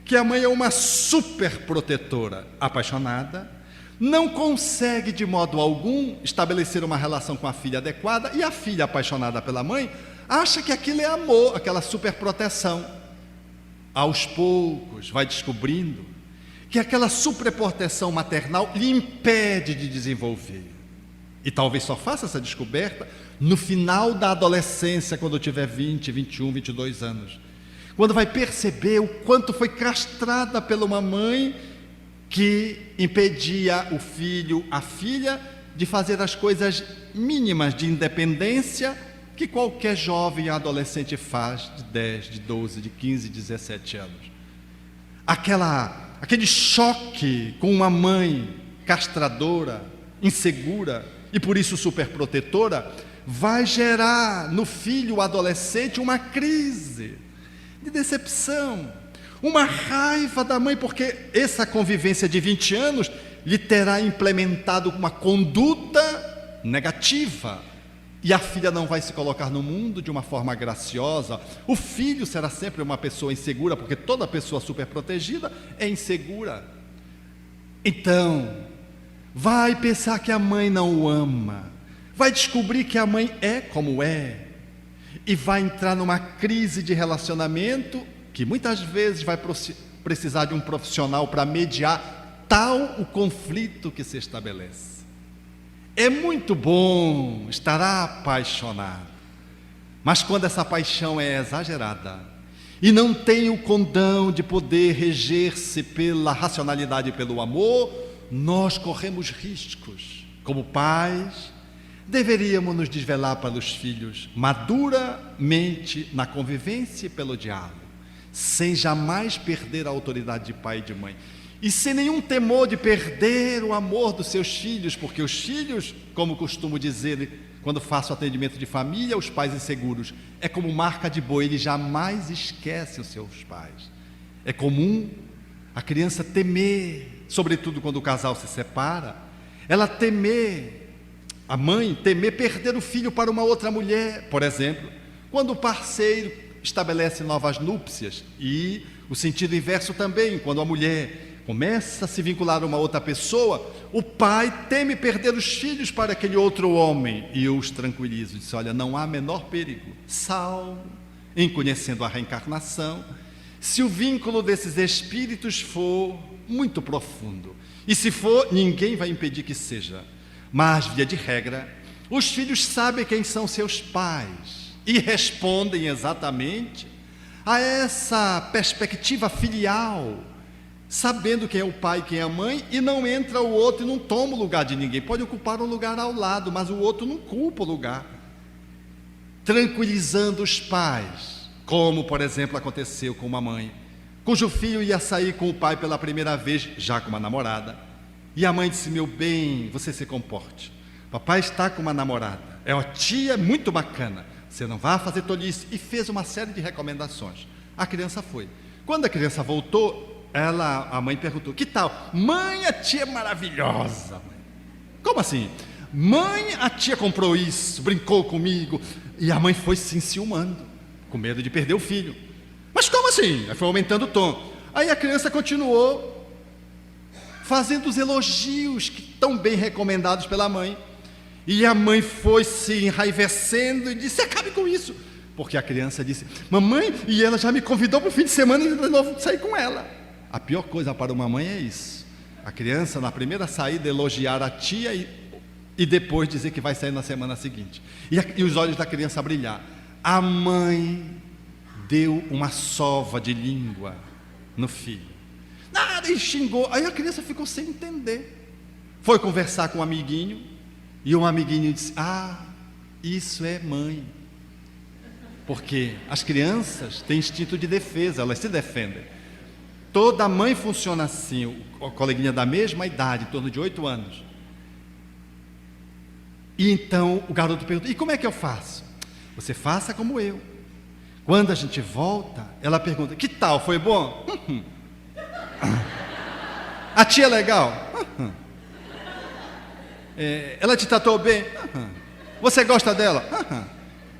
que a mãe é uma superprotetora, apaixonada, não consegue de modo algum estabelecer uma relação com a filha adequada, e a filha apaixonada pela mãe acha que aquilo é amor, aquela superproteção. Aos poucos vai descobrindo que aquela superproteção maternal lhe impede de desenvolver. E talvez só faça essa descoberta no final da adolescência, quando tiver 20, 21, 22 anos. Quando vai perceber o quanto foi castrada pela uma mãe que impedia o filho, a filha, de fazer as coisas mínimas de independência que qualquer jovem e adolescente faz de 10, de 12, de 15, 17 anos. Aquele choque com uma mãe castradora, insegura e por isso superprotetora, vai gerar no filho adolescente uma crise de decepção, uma raiva da mãe, porque essa convivência de 20 anos lhe terá implementado uma conduta negativa. E a filha não vai se colocar no mundo de uma forma graciosa. O filho será sempre uma pessoa insegura, porque toda pessoa superprotegida é insegura. Então, vai pensar que a mãe não o ama, vai descobrir que a mãe é como é, e vai entrar numa crise de relacionamento que muitas vezes vai precisar de um profissional para mediar tal o conflito que se estabelece. É muito bom estar apaixonado, mas quando essa paixão é exagerada e não tem o condão de poder reger-se pela racionalidade e pelo amor, nós corremos riscos. Como pais, deveríamos nos desvelar para os filhos maduramente na convivência e pelo diálogo, sem jamais perder a autoridade de pai e de mãe. E sem nenhum temor de perder o amor dos seus filhos, porque os filhos, como costumo dizer quando faço atendimento de família, os pais inseguros, é como marca de boi, eles jamais esquecem os seus pais. É comum a criança temer, sobretudo quando o casal se separa, ela temer, a mãe temer perder o filho para uma outra mulher, por exemplo, quando o parceiro estabelece novas núpcias, e o sentido inverso também, quando a mulher começa a se vincular a uma outra pessoa, o pai teme perder os filhos para aquele outro homem. E eu os tranquilizo, diz: olha, não há menor perigo, salvo em conhecendo a reencarnação, se o vínculo desses espíritos for muito profundo. E se for, ninguém vai impedir que seja. Mas, via de regra, os filhos sabem quem são seus pais e respondem exatamente a essa perspectiva filial, sabendo quem é o pai e quem é a mãe, e não entra o outro e não toma o lugar de ninguém. Pode ocupar um lugar ao lado, mas o outro não culpa o lugar. Tranquilizando os pais, como, por exemplo, aconteceu com uma mãe, cujo filho ia sair com o pai pela primeira vez, já com uma namorada. E a mãe disse: meu bem, você se comporte. Papai está com uma namorada, é uma tia muito bacana, você não vai fazer tolice. E fez uma série de recomendações. A criança foi. Quando a criança voltou, a mãe perguntou: que tal? Mãe, a tia é maravilhosa. Mãe. Como assim? Mãe, a tia comprou isso, brincou comigo. E a mãe foi se enciumando, com medo de perder o filho. Mas como assim? Aí foi aumentando o tom. Aí a criança continuou fazendo os elogios que tão bem recomendados pela mãe. E a mãe foi se enraivecendo e disse: acabe com isso. Porque a criança disse: mamãe, e ela já me convidou para o fim de semana e de novo sair com ela. A pior coisa para uma mãe é isso: a criança na primeira saída elogiar a tia e depois dizer que vai sair na semana seguinte, e os olhos da criança brilhar. A mãe deu uma sova de língua no filho, nada, e xingou. Aí a criança ficou sem entender, foi conversar com um amiguinho, e um amiguinho disse: ah, isso é mãe. Porque as crianças têm instinto de defesa, elas se defendem. Toda mãe funciona assim. O coleguinha da mesma idade, em torno de 8 anos. E então o garoto pergunta: e como é que eu faço? Você faça como eu. Quando a gente volta, ela pergunta: que tal, foi bom? A tia é legal? Ela te tratou bem? Você gosta dela?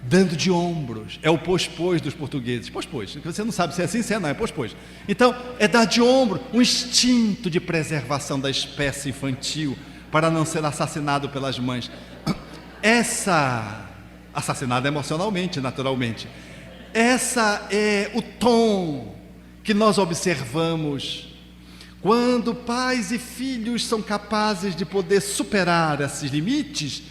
Dando de ombros. É o pois dos portugueses. Pois. Você não sabe se é assim, se é não, é pois. Então, é dar de ombro, um instinto de preservação da espécie infantil para não ser assassinado pelas mães. Assassinado emocionalmente, naturalmente. Essa é o tom que nós observamos Quando pais e filhos são capazes de poder superar esses limites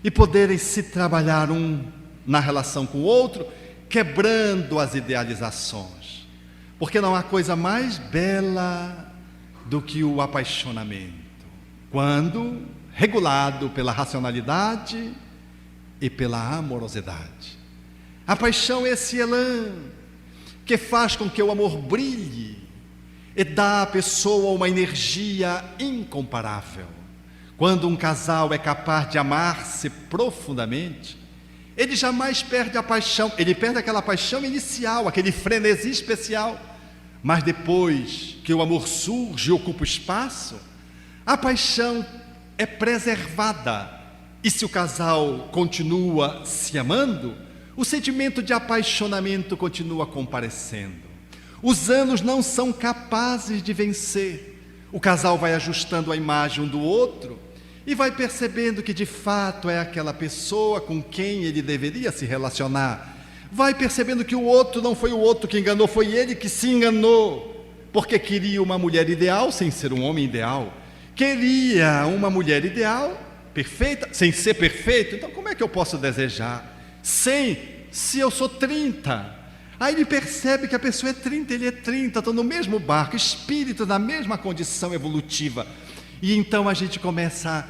e poderem se trabalhar um na relação com o outro, quebrando as idealizações. Porque não há coisa mais bela do que o apaixonamento, quando regulado pela racionalidade e pela amorosidade. A paixão é esse elan que faz com que o amor brilhe e dá à pessoa uma energia incomparável. Quando um casal é capaz de amar-se profundamente, ele jamais perde a paixão, ele perde aquela paixão inicial, aquele frenesi especial, mas depois que o amor surge e ocupa o espaço, a paixão é preservada. E se o casal continua se amando, o sentimento de apaixonamento continua comparecendo. Os anos não são capazes de vencer. O casal vai ajustando a imagem um do outro e vai percebendo que de fato é aquela pessoa com quem ele deveria se relacionar. Vai percebendo que o outro não foi o outro que enganou, foi ele que se enganou, porque queria uma mulher ideal sem ser um homem ideal. Queria uma mulher ideal, perfeita, sem ser perfeito. Então como é que eu posso desejar? Se eu sou 30. Aí ele percebe que a pessoa é 30, ele é 30, estão no mesmo barco, espírito na mesma condição evolutiva. E então a gente começa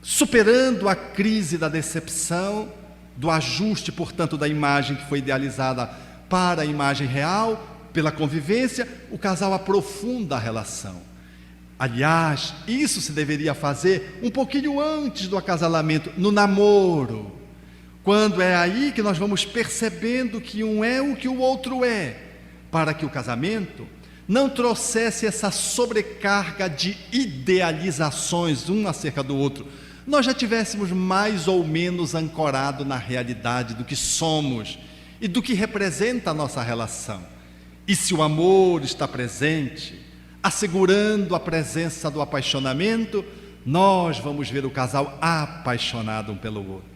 superando a crise da decepção, do ajuste, portanto, da imagem que foi idealizada para a imagem real, pela convivência, o casal aprofunda a relação. Aliás, isso se deveria fazer um pouquinho antes do acasalamento, no namoro, quando é aí que nós vamos percebendo que um é o que o outro é, para que o casamento não trouxesse essa sobrecarga de idealizações um acerca do outro, nós já tivéssemos mais ou menos ancorado na realidade do que somos e do que representa a nossa relação. E se o amor está presente, assegurando a presença do apaixonamento, nós vamos ver o casal apaixonado um pelo outro.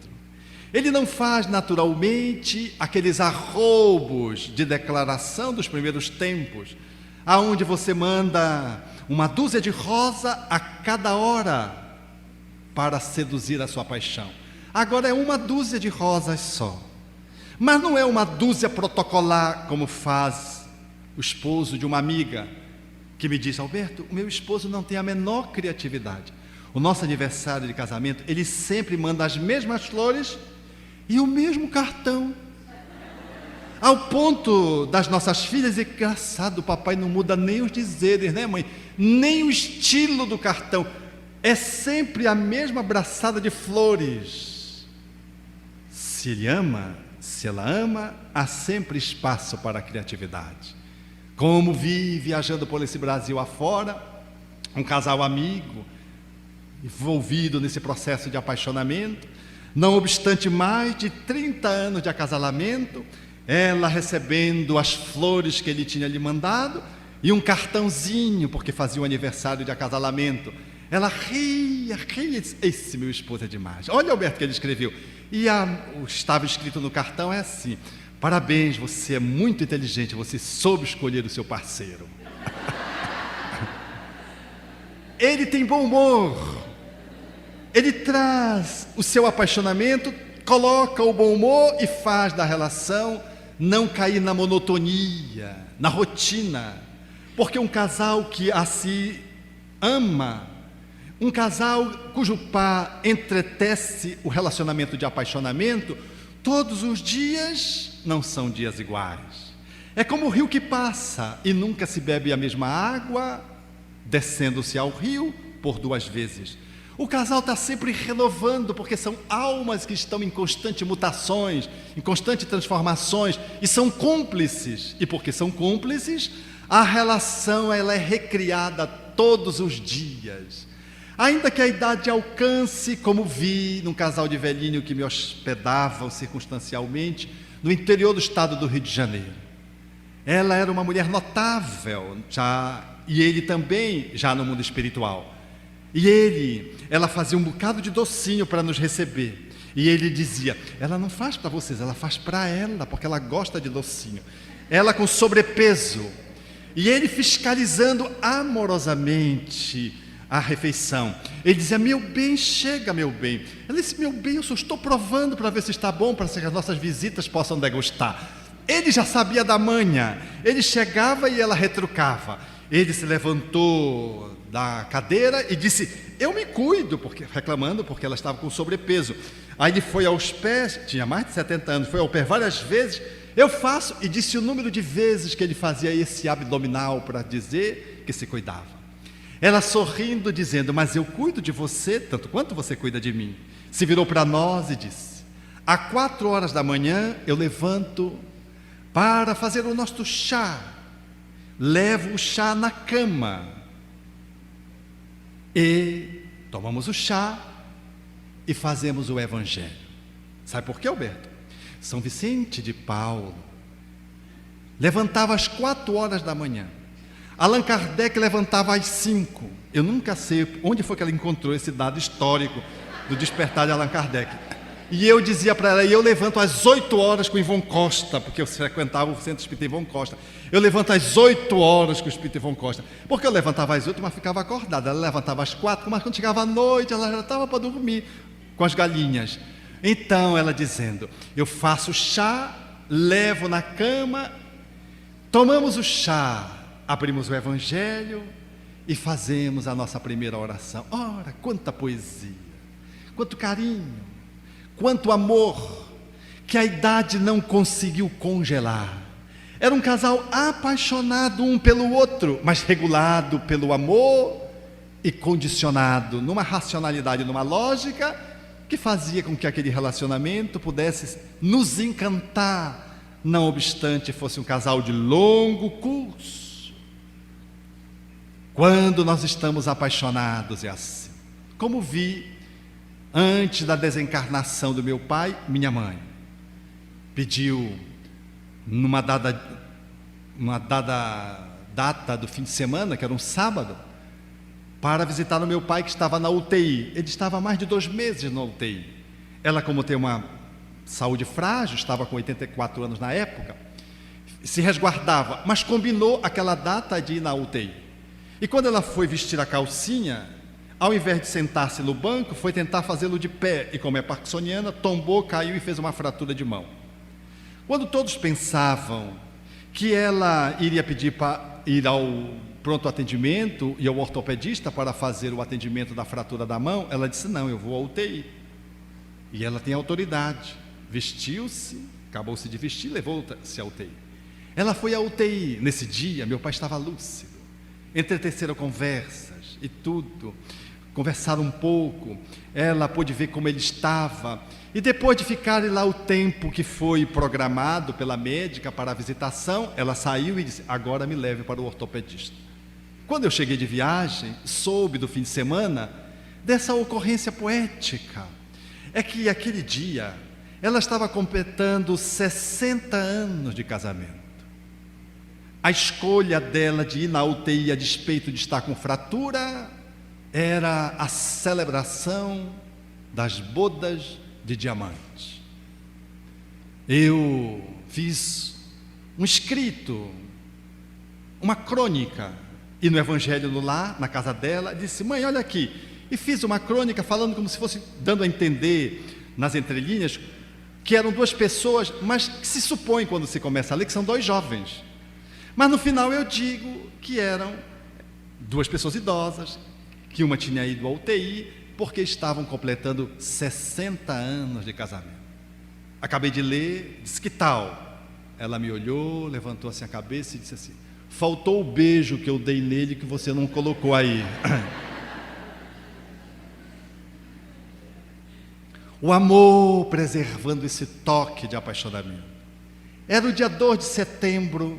Ele não faz naturalmente aqueles arroubos de declaração dos primeiros tempos, aonde você manda uma dúzia de rosa a cada hora para seduzir a sua paixão. Agora é uma dúzia de rosas só. Mas não é uma dúzia protocolar, como faz o esposo de uma amiga, que me diz: Alberto, o meu esposo não tem a menor criatividade. O nosso aniversário de casamento, ele sempre manda as mesmas flores e o mesmo cartão. Ao ponto das nossas filhas, engraçado, o papai não muda nem os dizeres, né, mãe? Nem o estilo do cartão. É sempre a mesma braçada de flores. Se ele ama, se ela ama, há sempre espaço para a criatividade. Como vi viajando por esse Brasil afora, um casal amigo, envolvido nesse processo de apaixonamento, não obstante mais de 30 anos de acasalamento, ela recebendo as flores que ele tinha lhe mandado e um cartãozinho, porque fazia o aniversário de acasalamento. Ela ria, esse meu esposo é demais. Olha, Alberto, que ele escreveu. E estava escrito no cartão, é assim: parabéns, você é muito inteligente, você soube escolher o seu parceiro. Ele tem bom humor, ele traz o seu apaixonamento, coloca o bom humor e faz da relação não cair na monotonia, na rotina. Porque um casal que assim ama, um casal cujo par entretece o relacionamento de apaixonamento, todos os dias não são dias iguais. É como o rio que passa e nunca se bebe a mesma água, descendo-se ao rio por 2 vezes. O casal está sempre renovando, porque são almas que estão em constantes mutações, em constantes transformações, e são cúmplices. E porque são cúmplices, a relação ela é recriada todos os dias. Ainda que a idade alcance, como vi num casal de velhinho que me hospedavam circunstancialmente, no interior do estado do Rio de Janeiro. Ela era uma mulher notável, e ele também, já no mundo espiritual. E ela fazia um bocado de docinho para nos receber. E ele dizia: ela não faz para vocês, ela faz para ela, porque ela gosta de docinho. Ela com sobrepeso, e ele fiscalizando amorosamente a refeição. Ele dizia: meu bem, chega, meu bem. Ela disse: meu bem, eu só estou provando para ver se está bom, para que as nossas visitas possam degustar. Ele já sabia da manha. Ele chegava e ela retrucava. Ele se levantou da cadeira e disse: eu me cuido, reclamando porque ela estava com sobrepeso. Aí ele foi aos pés, tinha mais de 70 anos, foi ao pé várias vezes. Eu faço, e disse o número de vezes que ele fazia esse abdominal para dizer que se cuidava. Ela sorrindo, dizendo: mas eu cuido de você tanto quanto você cuida de mim. Se virou para nós e disse: às 4 horas da manhã eu levanto para fazer o nosso chá. Levo o chá na cama e tomamos o chá e fazemos o evangelho. Sabe por quê, Alberto? São Vicente de Paulo levantava às 4 horas da manhã. Allan Kardec levantava às 5. Eu nunca sei onde foi que ela encontrou esse dado histórico do despertar de Allan Kardec. E eu dizia para ela: e eu levanto às 8 horas com o Ivon Costa, porque eu frequentava o Centro Espírita Ivon Costa. Eu levanto às 8 horas com o Espírita Ivon Costa, porque eu levantava às 8, mas ficava acordada. Ela levantava às 4, mas quando chegava à noite, ela já estava para dormir com as galinhas. Então, ela dizendo: eu faço chá, levo na cama, tomamos o chá, abrimos o Evangelho e fazemos a nossa primeira oração. Ora, quanta poesia, quanto carinho, quanto amor, que a idade não conseguiu congelar. Era um casal apaixonado um pelo outro, mas regulado pelo amor e condicionado numa racionalidade, numa lógica que fazia com que aquele relacionamento pudesse nos encantar, não obstante fosse um casal de longo curso. Quando nós estamos apaixonados é assim. Como vi antes da desencarnação do meu pai, minha mãe pediu numa dada data do fim de semana, que era um sábado, para visitar o meu pai, que estava na UTI. Ele estava há mais de 2 meses na UTI. Ela, como tem uma saúde frágil, estava com 84 anos na época, se resguardava, mas combinou aquela data de ir na UTI. E quando ela foi vestir a calcinha, ao invés de sentar-se no banco, foi tentar fazê-lo de pé, e como é parkinsoniana, tombou, caiu e fez uma fratura de mão. Quando todos pensavam que ela iria pedir para ir ao pronto atendimento e ao ortopedista para fazer o atendimento da fratura da mão, ela disse: não, eu vou à UTI. E ela tem autoridade. Vestiu-se, acabou-se de vestir, levou-se à UTI. Ela foi à UTI. Nesse dia, meu pai estava lúcido, entreteceram conversas e tudo. Conversaram um pouco, ela pôde ver como ele estava, e depois de ficar lá o tempo que foi programado pela médica para a visitação, ela saiu e disse: agora me leve para o ortopedista. Quando eu cheguei de viagem, soube do fim de semana dessa ocorrência poética. É que aquele dia ela estava completando 60 anos de casamento. A escolha dela de ir na UTI a despeito de estar com fratura era a celebração das bodas de diamante. Eu fiz um escrito, uma crônica, e no Evangelho no lar, na casa dela, disse: mãe, olha aqui. E fiz uma crônica falando como se fosse dando a entender, nas entrelinhas, que eram 2 pessoas, mas que se supõe quando se começa a ler que são 2 jovens. Mas no final eu digo que eram 2 pessoas idosas, que uma tinha ido à UTI, porque estavam completando 60 anos de casamento. Acabei de ler, disse: que tal? Ela me olhou, levantou assim a cabeça e disse assim: faltou o beijo que eu dei nele que você não colocou aí. O amor preservando esse toque de apaixonamento. Era o dia 2 de setembro,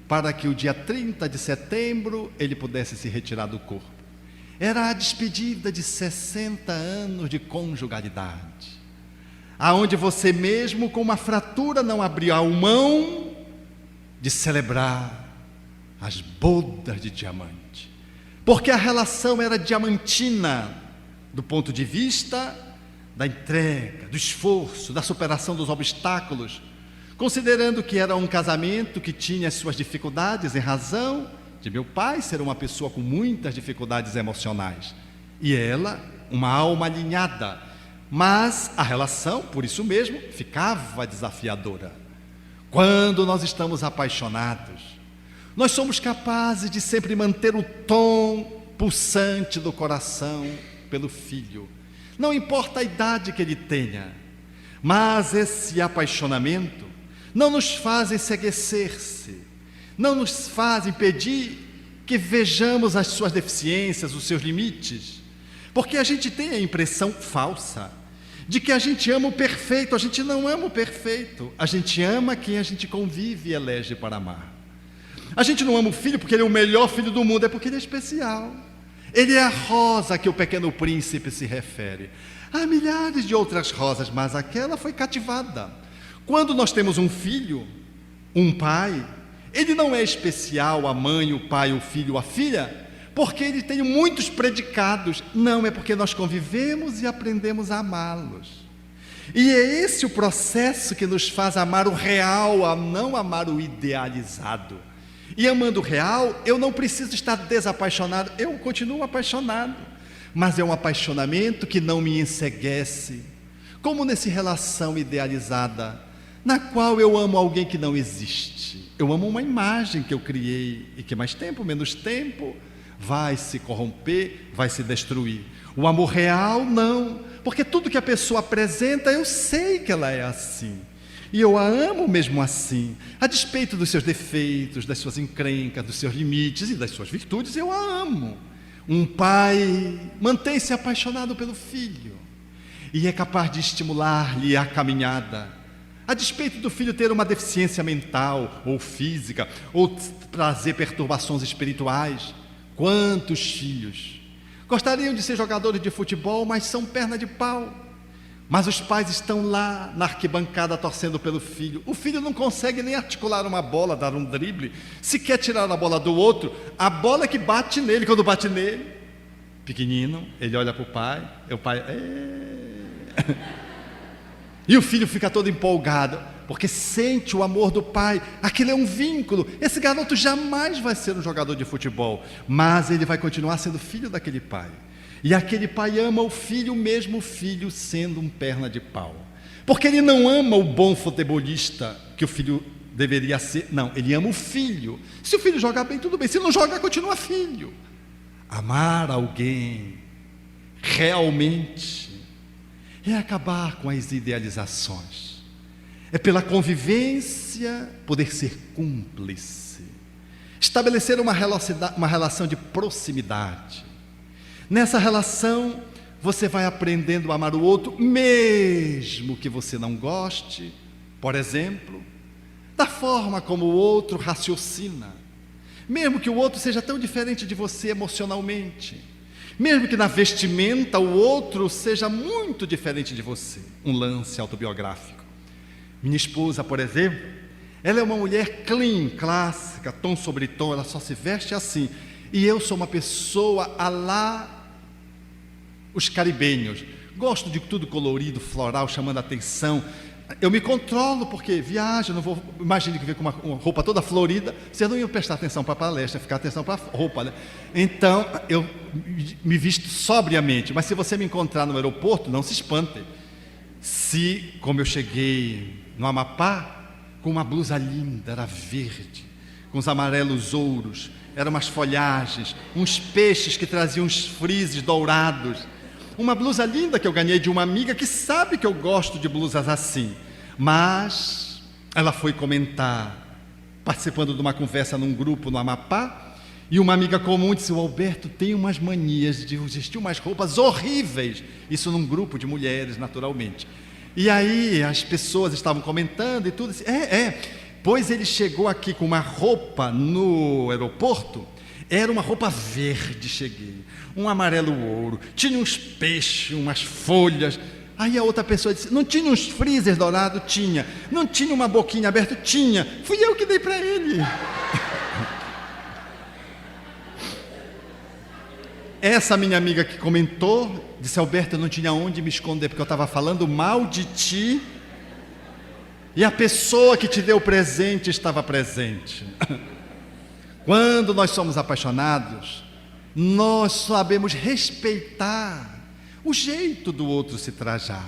para que o dia 30 de setembro ele pudesse se retirar do corpo. Era a despedida de 60 anos de conjugalidade, aonde você mesmo com uma fratura não abriu a mão de celebrar as bodas de diamante, porque a relação era diamantina do ponto de vista da entrega, do esforço, da superação dos obstáculos, Considerando que era um casamento que tinha as suas dificuldades em razão de meu pai ser uma pessoa com muitas dificuldades emocionais e ela uma alma alinhada, mas a relação, por isso mesmo, ficava desafiadora. Quando nós estamos apaixonados, nós somos capazes de sempre manter o tom pulsante do coração pelo filho, não importa a idade que ele tenha, mas esse apaixonamento não nos faz enceguecer-se, não nos faz impedir que vejamos as suas deficiências, os seus limites, porque a gente tem a impressão falsa de que a gente ama o perfeito. A gente não ama o perfeito, a gente ama quem a gente convive e elege para amar. A gente não ama o filho porque ele é o melhor filho do mundo, é porque ele é especial. Ele é a rosa a que o pequeno príncipe se refere. Há milhares de outras rosas, mas aquela foi cativada. Quando nós temos um filho, um pai, ele não é especial, a mãe, o pai, o filho, a filha, porque ele tem muitos predicados. Não, é porque nós convivemos e aprendemos a amá-los. E é esse o processo que nos faz amar o real, a não amar o idealizado. E amando o real, eu não preciso estar desapaixonado, eu continuo apaixonado, mas é um apaixonamento que não me enceguece, como nessa relação idealizada, na qual eu amo alguém que não existe. Eu amo uma imagem que eu criei e que mais tempo, menos tempo, vai se corromper, vai se destruir. O amor real não, porque tudo que a pessoa apresenta, eu sei que ela é assim. E eu a amo mesmo assim, a despeito dos seus defeitos, das suas encrencas, dos seus limites e das suas virtudes, eu a amo. Um pai mantém-se apaixonado pelo filho e é capaz de estimular-lhe a caminhada, a despeito do filho ter uma deficiência mental ou física, ou trazer perturbações espirituais. Quantos filhos gostariam de ser jogadores de futebol, mas são perna de pau? Mas os pais estão lá na arquibancada torcendo pelo filho. O filho não consegue nem articular uma bola, dar um drible. Se quer tirar a bola do outro, a bola que bate nele, quando bate nele, pequenino, ele olha para o pai, e o pai... E o filho fica todo empolgado, porque sente o amor do pai. Aquilo é um vínculo. Esse garoto jamais vai ser um jogador de futebol, mas ele vai continuar sendo filho daquele pai. E aquele pai ama o filho, mesmo o filho sendo um perna de pau, porque ele não ama o bom futebolista que o filho deveria ser. Não, ele ama o filho. Se o filho jogar bem, tudo bem. Se não jogar, continua filho. Amar alguém realmente é acabar com as idealizações, é pela convivência poder ser cúmplice, estabelecer uma relação de proximidade. Nessa relação, você vai aprendendo a amar o outro, mesmo que você não goste, por exemplo, da forma como o outro raciocina, mesmo que o outro seja tão diferente de você emocionalmente, mesmo que na vestimenta o outro seja muito diferente de você. Um lance autobiográfico. Minha esposa, por exemplo, ela é uma mulher clean, clássica, tom sobre tom, ela só se veste assim. E eu sou uma pessoa a lá os caribenhos, gosto de tudo colorido, floral, chamando a atenção. Eu me controlo porque viajo, não vou, imagine que vem com uma roupa toda florida, vocês não iam prestar atenção para a palestra, ficar atenção para a roupa, né? Então, eu me visto sobriamente, mas se você me encontrar no aeroporto, não se espantem. Se, como eu cheguei no Amapá, com uma blusa linda, era verde, com os amarelos ouros, eram umas folhagens, uns peixes que traziam uns frises dourados, uma blusa linda que eu ganhei de uma amiga que sabe que eu gosto de blusas assim, mas ela foi comentar, participando de uma conversa num grupo no Amapá, e uma amiga comum disse: o Alberto tem umas manias de vestir umas roupas horríveis, isso num grupo de mulheres, naturalmente. E aí as pessoas estavam comentando e tudo, disse, pois ele chegou aqui com uma roupa no aeroporto, era uma roupa verde, cheguei, um amarelo ouro, tinha uns peixes, umas folhas. Aí a outra pessoa disse: não tinha uns freezers dourados? Tinha. Não tinha uma boquinha aberta? Tinha. Fui eu que dei para ele. Essa minha amiga que comentou disse: Alberto, eu não tinha onde me esconder, porque eu estava falando mal de ti E a pessoa que te deu o presente estava presente. Quando nós somos apaixonados, nós sabemos respeitar o jeito do outro se trajar.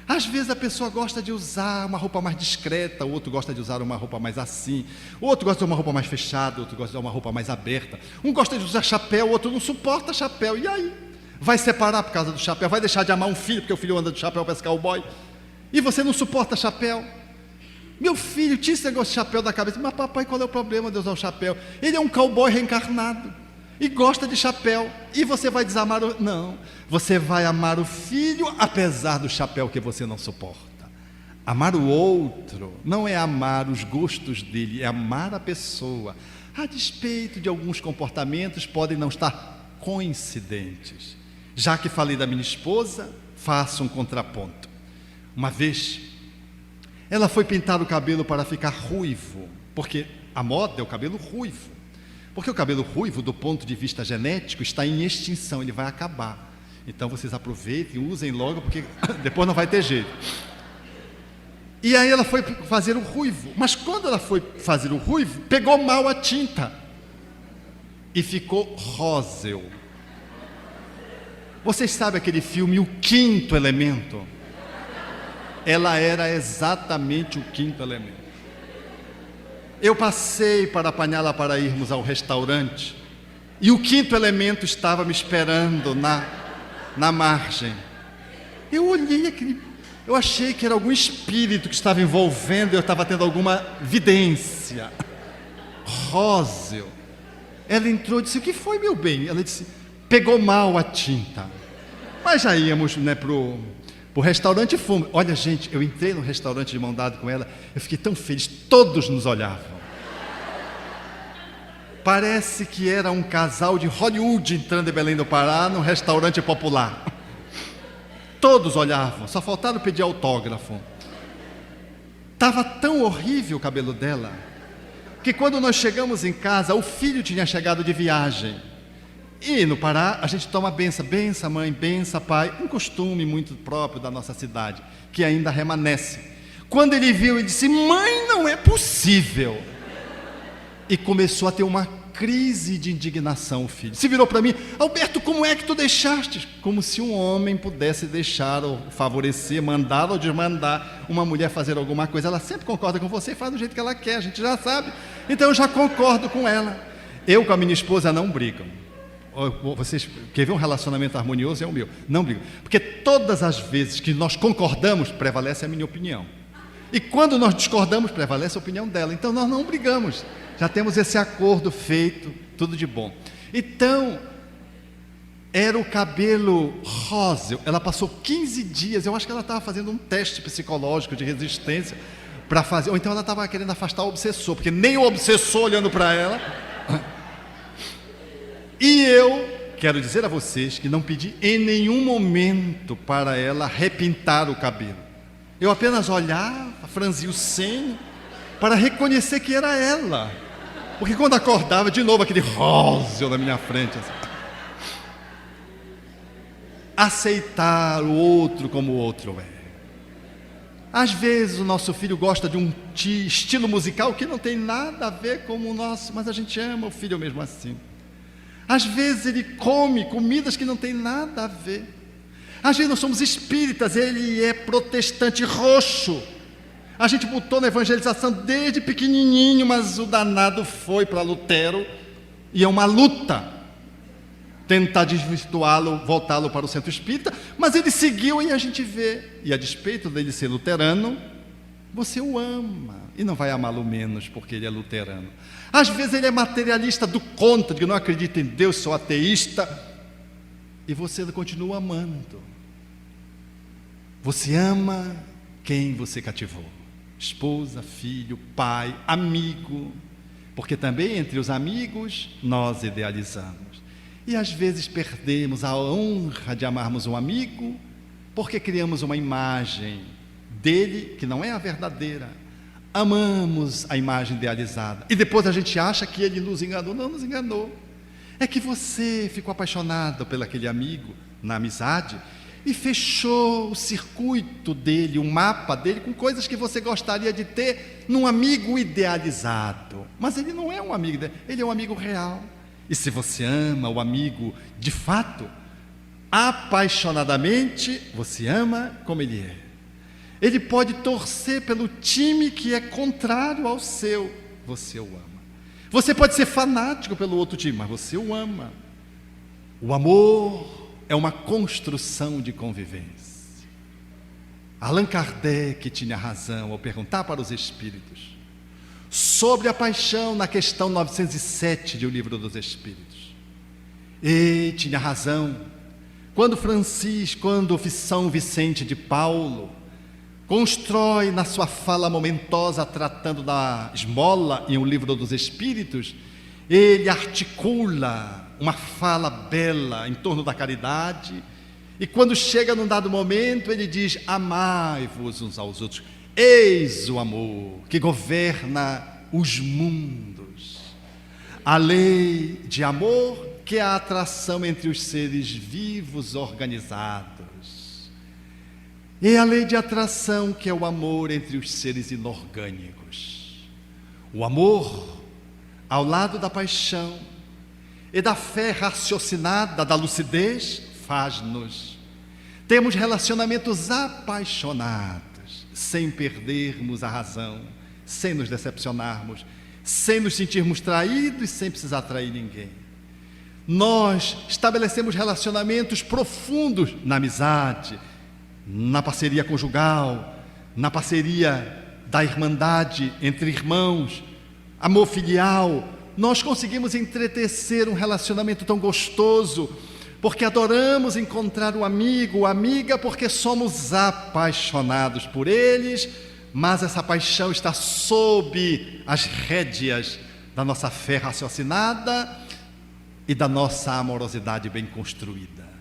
Às vezes a pessoa gosta de usar uma roupa mais discreta, o outro gosta de usar uma roupa mais assim, o outro gosta de uma roupa mais fechada, o outro gosta de uma roupa mais aberta. Um gosta de usar chapéu, o outro não suporta chapéu. E aí? Vai separar por causa do chapéu? Vai deixar de amar um filho porque o filho anda de chapéu para esse cowboy? E você não suporta chapéu? Meu filho tinha esse negócio de chapéu da cabeça. Mas papai, qual é o problema de usar o chapéu? Ele é um cowboy reencarnado e gosta de chapéu. E você vai desamar o... Não, você vai amar o filho apesar do chapéu que você não suporta. Amar o outro não é amar os gostos dele, é amar a pessoa. A despeito de alguns comportamentos podem não estar coincidentes. Já que falei da minha esposa, faço um contraponto. Uma vez, ela foi pintar o cabelo para ficar ruivo, porque a moda é o cabelo ruivo. Porque o cabelo ruivo, do ponto de vista genético, está em extinção, ele vai acabar. Então vocês aproveitem, usem logo, porque depois não vai ter jeito. E aí ela foi fazer o ruivo, mas quando ela foi fazer o ruivo, pegou mal a tinta e ficou róseo. Vocês sabem aquele filme O Quinto Elemento? Ela era exatamente o quinto elemento. Eu passei para apanhá-la para irmos ao restaurante e o quinto elemento estava me esperando na margem. Eu olhei aquele... Eu achei que era algum espírito que estava envolvendo, eu estava tendo alguma vidência. Róseo. Ela entrou e disse: o que foi, meu bem? Ela disse: pegou mal a tinta. Mas já íamos, né, pro restaurante e fomos. Olha, gente, eu entrei no restaurante de mão dada com ela, eu fiquei tão feliz, todos nos olhavam. Parece que era um casal de Hollywood entrando em Belém do Pará num restaurante popular. Todos olhavam, só faltaram pedir autógrafo. Estava tão horrível o cabelo dela, que quando nós chegamos em casa, o filho tinha chegado de viagem. E no Pará, a gente toma benção, benção mãe, benção pai, um costume muito próprio da nossa cidade, que ainda remanesce. Quando ele viu, ele disse: mãe, não é possível. E começou a ter uma crise de indignação, o filho. Se virou para mim: Alberto, como é que tu deixaste? Como se um homem pudesse deixar ou favorecer, mandar ou desmandar uma mulher fazer alguma coisa. Ela sempre concorda com você e faz do jeito que ela quer, a gente já sabe. Então eu já concordo com ela. Eu com a minha esposa não brigam. Vocês querem ver um relacionamento harmonioso? É o meu. Não brigam. Porque todas as vezes que nós concordamos, prevalece a minha opinião. E quando nós discordamos, prevalece a opinião dela. Então nós não brigamos. Já temos esse acordo feito, tudo de bom. Então, era o cabelo róseo. Ela passou 15 dias, eu acho que ela estava fazendo um teste psicológico de resistência para fazer, ou então ela estava querendo afastar o obsessor, porque nem o obsessor olhando para ela. E eu quero dizer a vocês que não pedi em nenhum momento para ela repintar o cabelo. Eu apenas olhava, franzia o senho, para reconhecer que era ela. Porque quando acordava, de novo aquele róseo na minha frente. Assim. Aceitar o outro como o outro é. Às vezes o nosso filho gosta de um estilo musical que não tem nada a ver com o nosso, mas a gente ama o filho mesmo assim. Às vezes ele come comidas que não tem nada a ver. Às vezes nós somos espíritas, ele é protestante roxo. A gente botou na evangelização desde pequenininho, mas o danado foi para Lutero, e é uma luta tentar desvirtuá-lo, voltá-lo para o centro espírita, mas ele seguiu e a gente vê, e a despeito dele ser luterano, você o ama, e não vai amá-lo menos porque ele é luterano. Às vezes ele é materialista do contra, de que não acredita em Deus, sou ateísta, e você continua amando. Você ama quem você cativou. Esposa, filho, pai, amigo, porque também entre os amigos nós idealizamos. E às vezes perdemos a honra de amarmos um amigo, porque criamos uma imagem dele que não é a verdadeira. Amamos a imagem idealizada. E depois a gente acha que ele nos enganou. Não nos enganou. É que você ficou apaixonado por aquele amigo na amizade, e fechou o circuito dele, o mapa dele, com coisas que você gostaria de ter num amigo idealizado. Mas ele não é um amigo, ele é um amigo real. E se você ama o amigo de fato, apaixonadamente, você ama como ele é. Ele pode torcer pelo time que é contrário ao seu, você o ama. Você pode ser fanático pelo outro time, mas você o ama. O amor é uma construção de convivência. Allan Kardec tinha razão ao perguntar para os espíritos sobre a paixão na questão 907 de O Livro dos Espíritos. E tinha razão quando São Vicente de Paulo constrói na sua fala momentosa, tratando da esmola em O Livro dos Espíritos, ele articula uma fala bela em torno da caridade, e quando chega num dado momento, ele diz: amai-vos uns aos outros. Eis o amor que governa os mundos. A lei de amor, que é a atração entre os seres vivos organizados. E a lei de atração, que é o amor entre os seres inorgânicos. O amor, ao lado da paixão e da fé raciocinada, da lucidez, faz-nos termos relacionamentos apaixonados, sem perdermos a razão, sem nos decepcionarmos, sem nos sentirmos traídos, sem precisar trair ninguém. Nós estabelecemos relacionamentos profundos na amizade, na parceria conjugal, na parceria da irmandade entre irmãos, amor filial. Nós conseguimos entretecer um relacionamento tão gostoso, porque adoramos encontrar o amigo, ou amiga, porque somos apaixonados por eles, mas essa paixão está sob as rédeas da nossa fé raciocinada e da nossa amorosidade bem construída.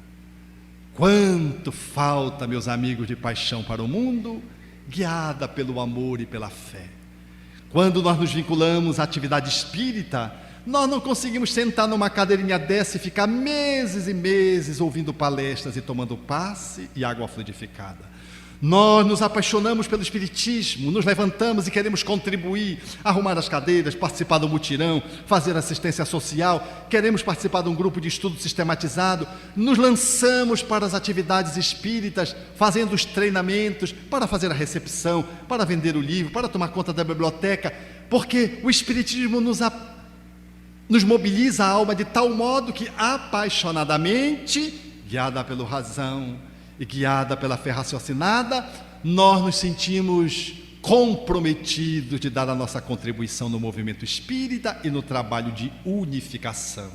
Quanto falta, meus amigos, de paixão para o mundo, guiada pelo amor e pela fé. Quando nós nos vinculamos à atividade espírita, nós não conseguimos sentar numa cadeirinha dessa e ficar meses e meses ouvindo palestras e tomando passe e água fluidificada. Nós nos apaixonamos pelo espiritismo, nos levantamos e queremos contribuir, arrumar as cadeiras, participar do mutirão, fazer assistência social, queremos participar de um grupo de estudo sistematizado, nos lançamos para as atividades espíritas, fazendo os treinamentos, para fazer a recepção, para vender o livro, para tomar conta da biblioteca, porque o espiritismo nos mobiliza a alma de tal modo que, apaixonadamente, guiada pela razão e guiada pela fé raciocinada, nós nos sentimos comprometidos de dar a nossa contribuição no movimento espírita e no trabalho de unificação.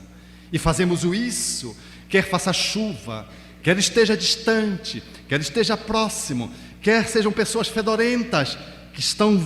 E fazemos isso, quer faça chuva, quer esteja distante, quer esteja próximo, quer sejam pessoas fedorentas, que estão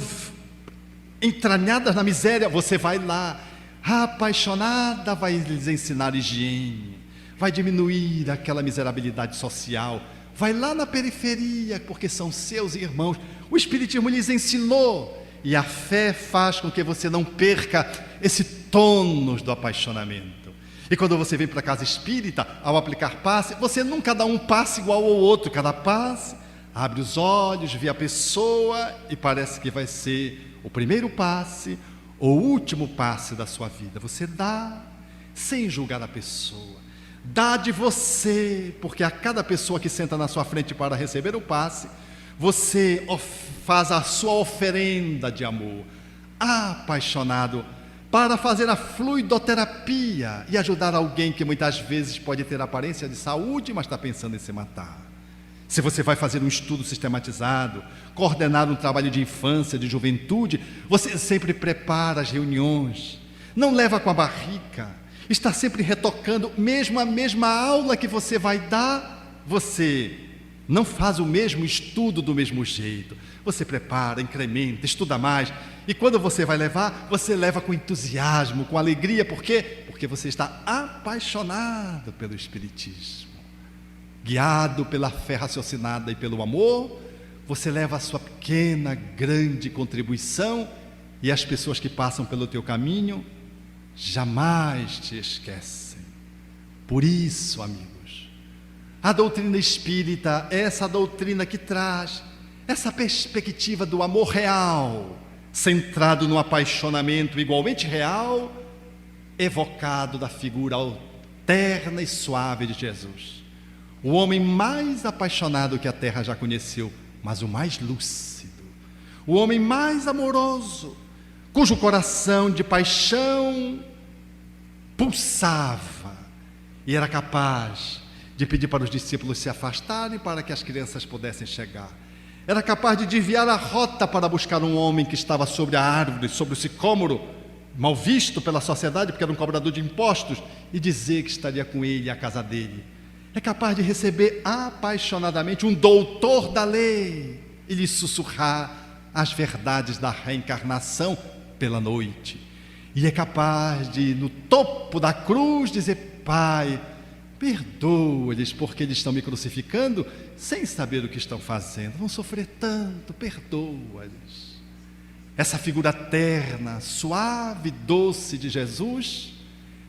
entranhadas na miséria, você vai lá, apaixonada, vai lhes ensinar higiene, vai diminuir aquela miserabilidade social, vai lá na periferia, porque são seus irmãos. O Espiritismo lhes ensinou, e a fé faz com que você não perca esse tônus do apaixonamento. E quando você vem para a casa espírita, ao aplicar passe, você nunca dá um passe igual ao outro. Cada passe, abre os olhos, vê a pessoa e parece que vai ser o primeiro passe ou o último passe da sua vida. Você dá sem julgar a pessoa. Dá de você, porque a cada pessoa que senta na sua frente para receber o passe, você faz a sua oferenda de amor, apaixonado, para fazer a fluidoterapia e ajudar alguém que muitas vezes pode ter aparência de saúde, mas está pensando em se matar. Se você vai fazer um estudo sistematizado, coordenar um trabalho de infância, de juventude, você sempre prepara as reuniões, não leva com a barriga, está sempre retocando, mesmo a mesma aula que você vai dar, você não faz o mesmo estudo do mesmo jeito. Você prepara, incrementa, estuda mais. E quando você vai levar, você leva com entusiasmo, com alegria. Por quê? Porque você está apaixonado pelo Espiritismo. Guiado pela fé raciocinada e pelo amor, você leva a sua pequena, grande contribuição, e as pessoas que passam pelo teu caminho jamais te esquecem. Por isso, amigos, A doutrina espírita é essa doutrina que traz essa perspectiva do amor real, centrado no apaixonamento igualmente real, evocado da figura terna e suave de Jesus. O homem mais apaixonado que a terra já conheceu, mas o mais lúcido. O homem mais amoroso, cujo coração de paixão pulsava e era capaz de pedir para os discípulos se afastarem para que as crianças pudessem chegar. Era capaz de desviar a rota para buscar um homem que estava sobre a árvore, sobre o sicômoro, mal visto pela sociedade porque era um cobrador de impostos, e dizer que estaria com ele à casa dele. É capaz de receber apaixonadamente um doutor da lei e lhe sussurrar as verdades da reencarnação pela noite. E é capaz de, no topo da cruz, dizer: Pai, perdoa-lhes porque eles estão me crucificando sem saber o que estão fazendo, vão sofrer tanto, perdoa-lhes. Essa figura terna, suave, doce de Jesus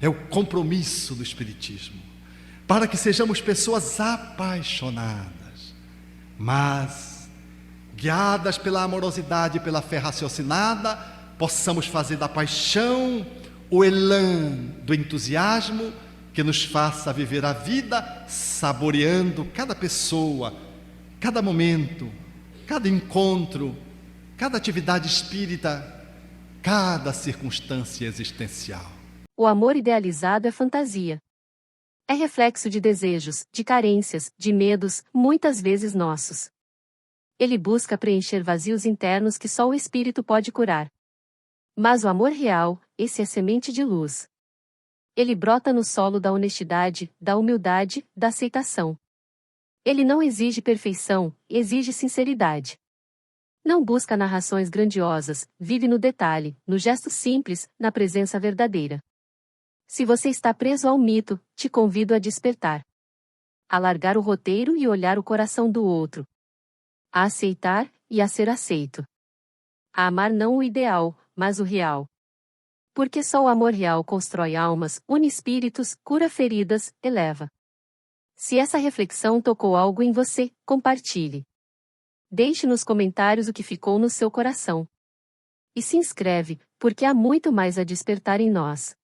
é o compromisso do Espiritismo, para que sejamos pessoas apaixonadas, mas guiadas pela amorosidade e pela fé raciocinada, possamos fazer da paixão o elan do entusiasmo que nos faça viver a vida saboreando cada pessoa, cada momento, cada encontro, cada atividade espírita, cada circunstância existencial. O amor idealizado é fantasia. É reflexo de desejos, de carências, de medos, muitas vezes nossos. Ele busca preencher vazios internos que só o espírito pode curar. Mas o amor real, esse é semente de luz. Ele brota no solo da honestidade, da humildade, da aceitação. Ele não exige perfeição, exige sinceridade. Não busca narrações grandiosas, vive no detalhe, no gesto simples, na presença verdadeira. Se você está preso ao mito, te convido a despertar. A largar o roteiro e olhar o coração do outro. A aceitar e a ser aceito. A amar não o ideal, mas o real. Porque só o amor real constrói almas, une espíritos, cura feridas, eleva. Se essa reflexão tocou algo em você, compartilhe. Deixe nos comentários o que ficou no seu coração. E se inscreve, porque há muito mais a despertar em nós.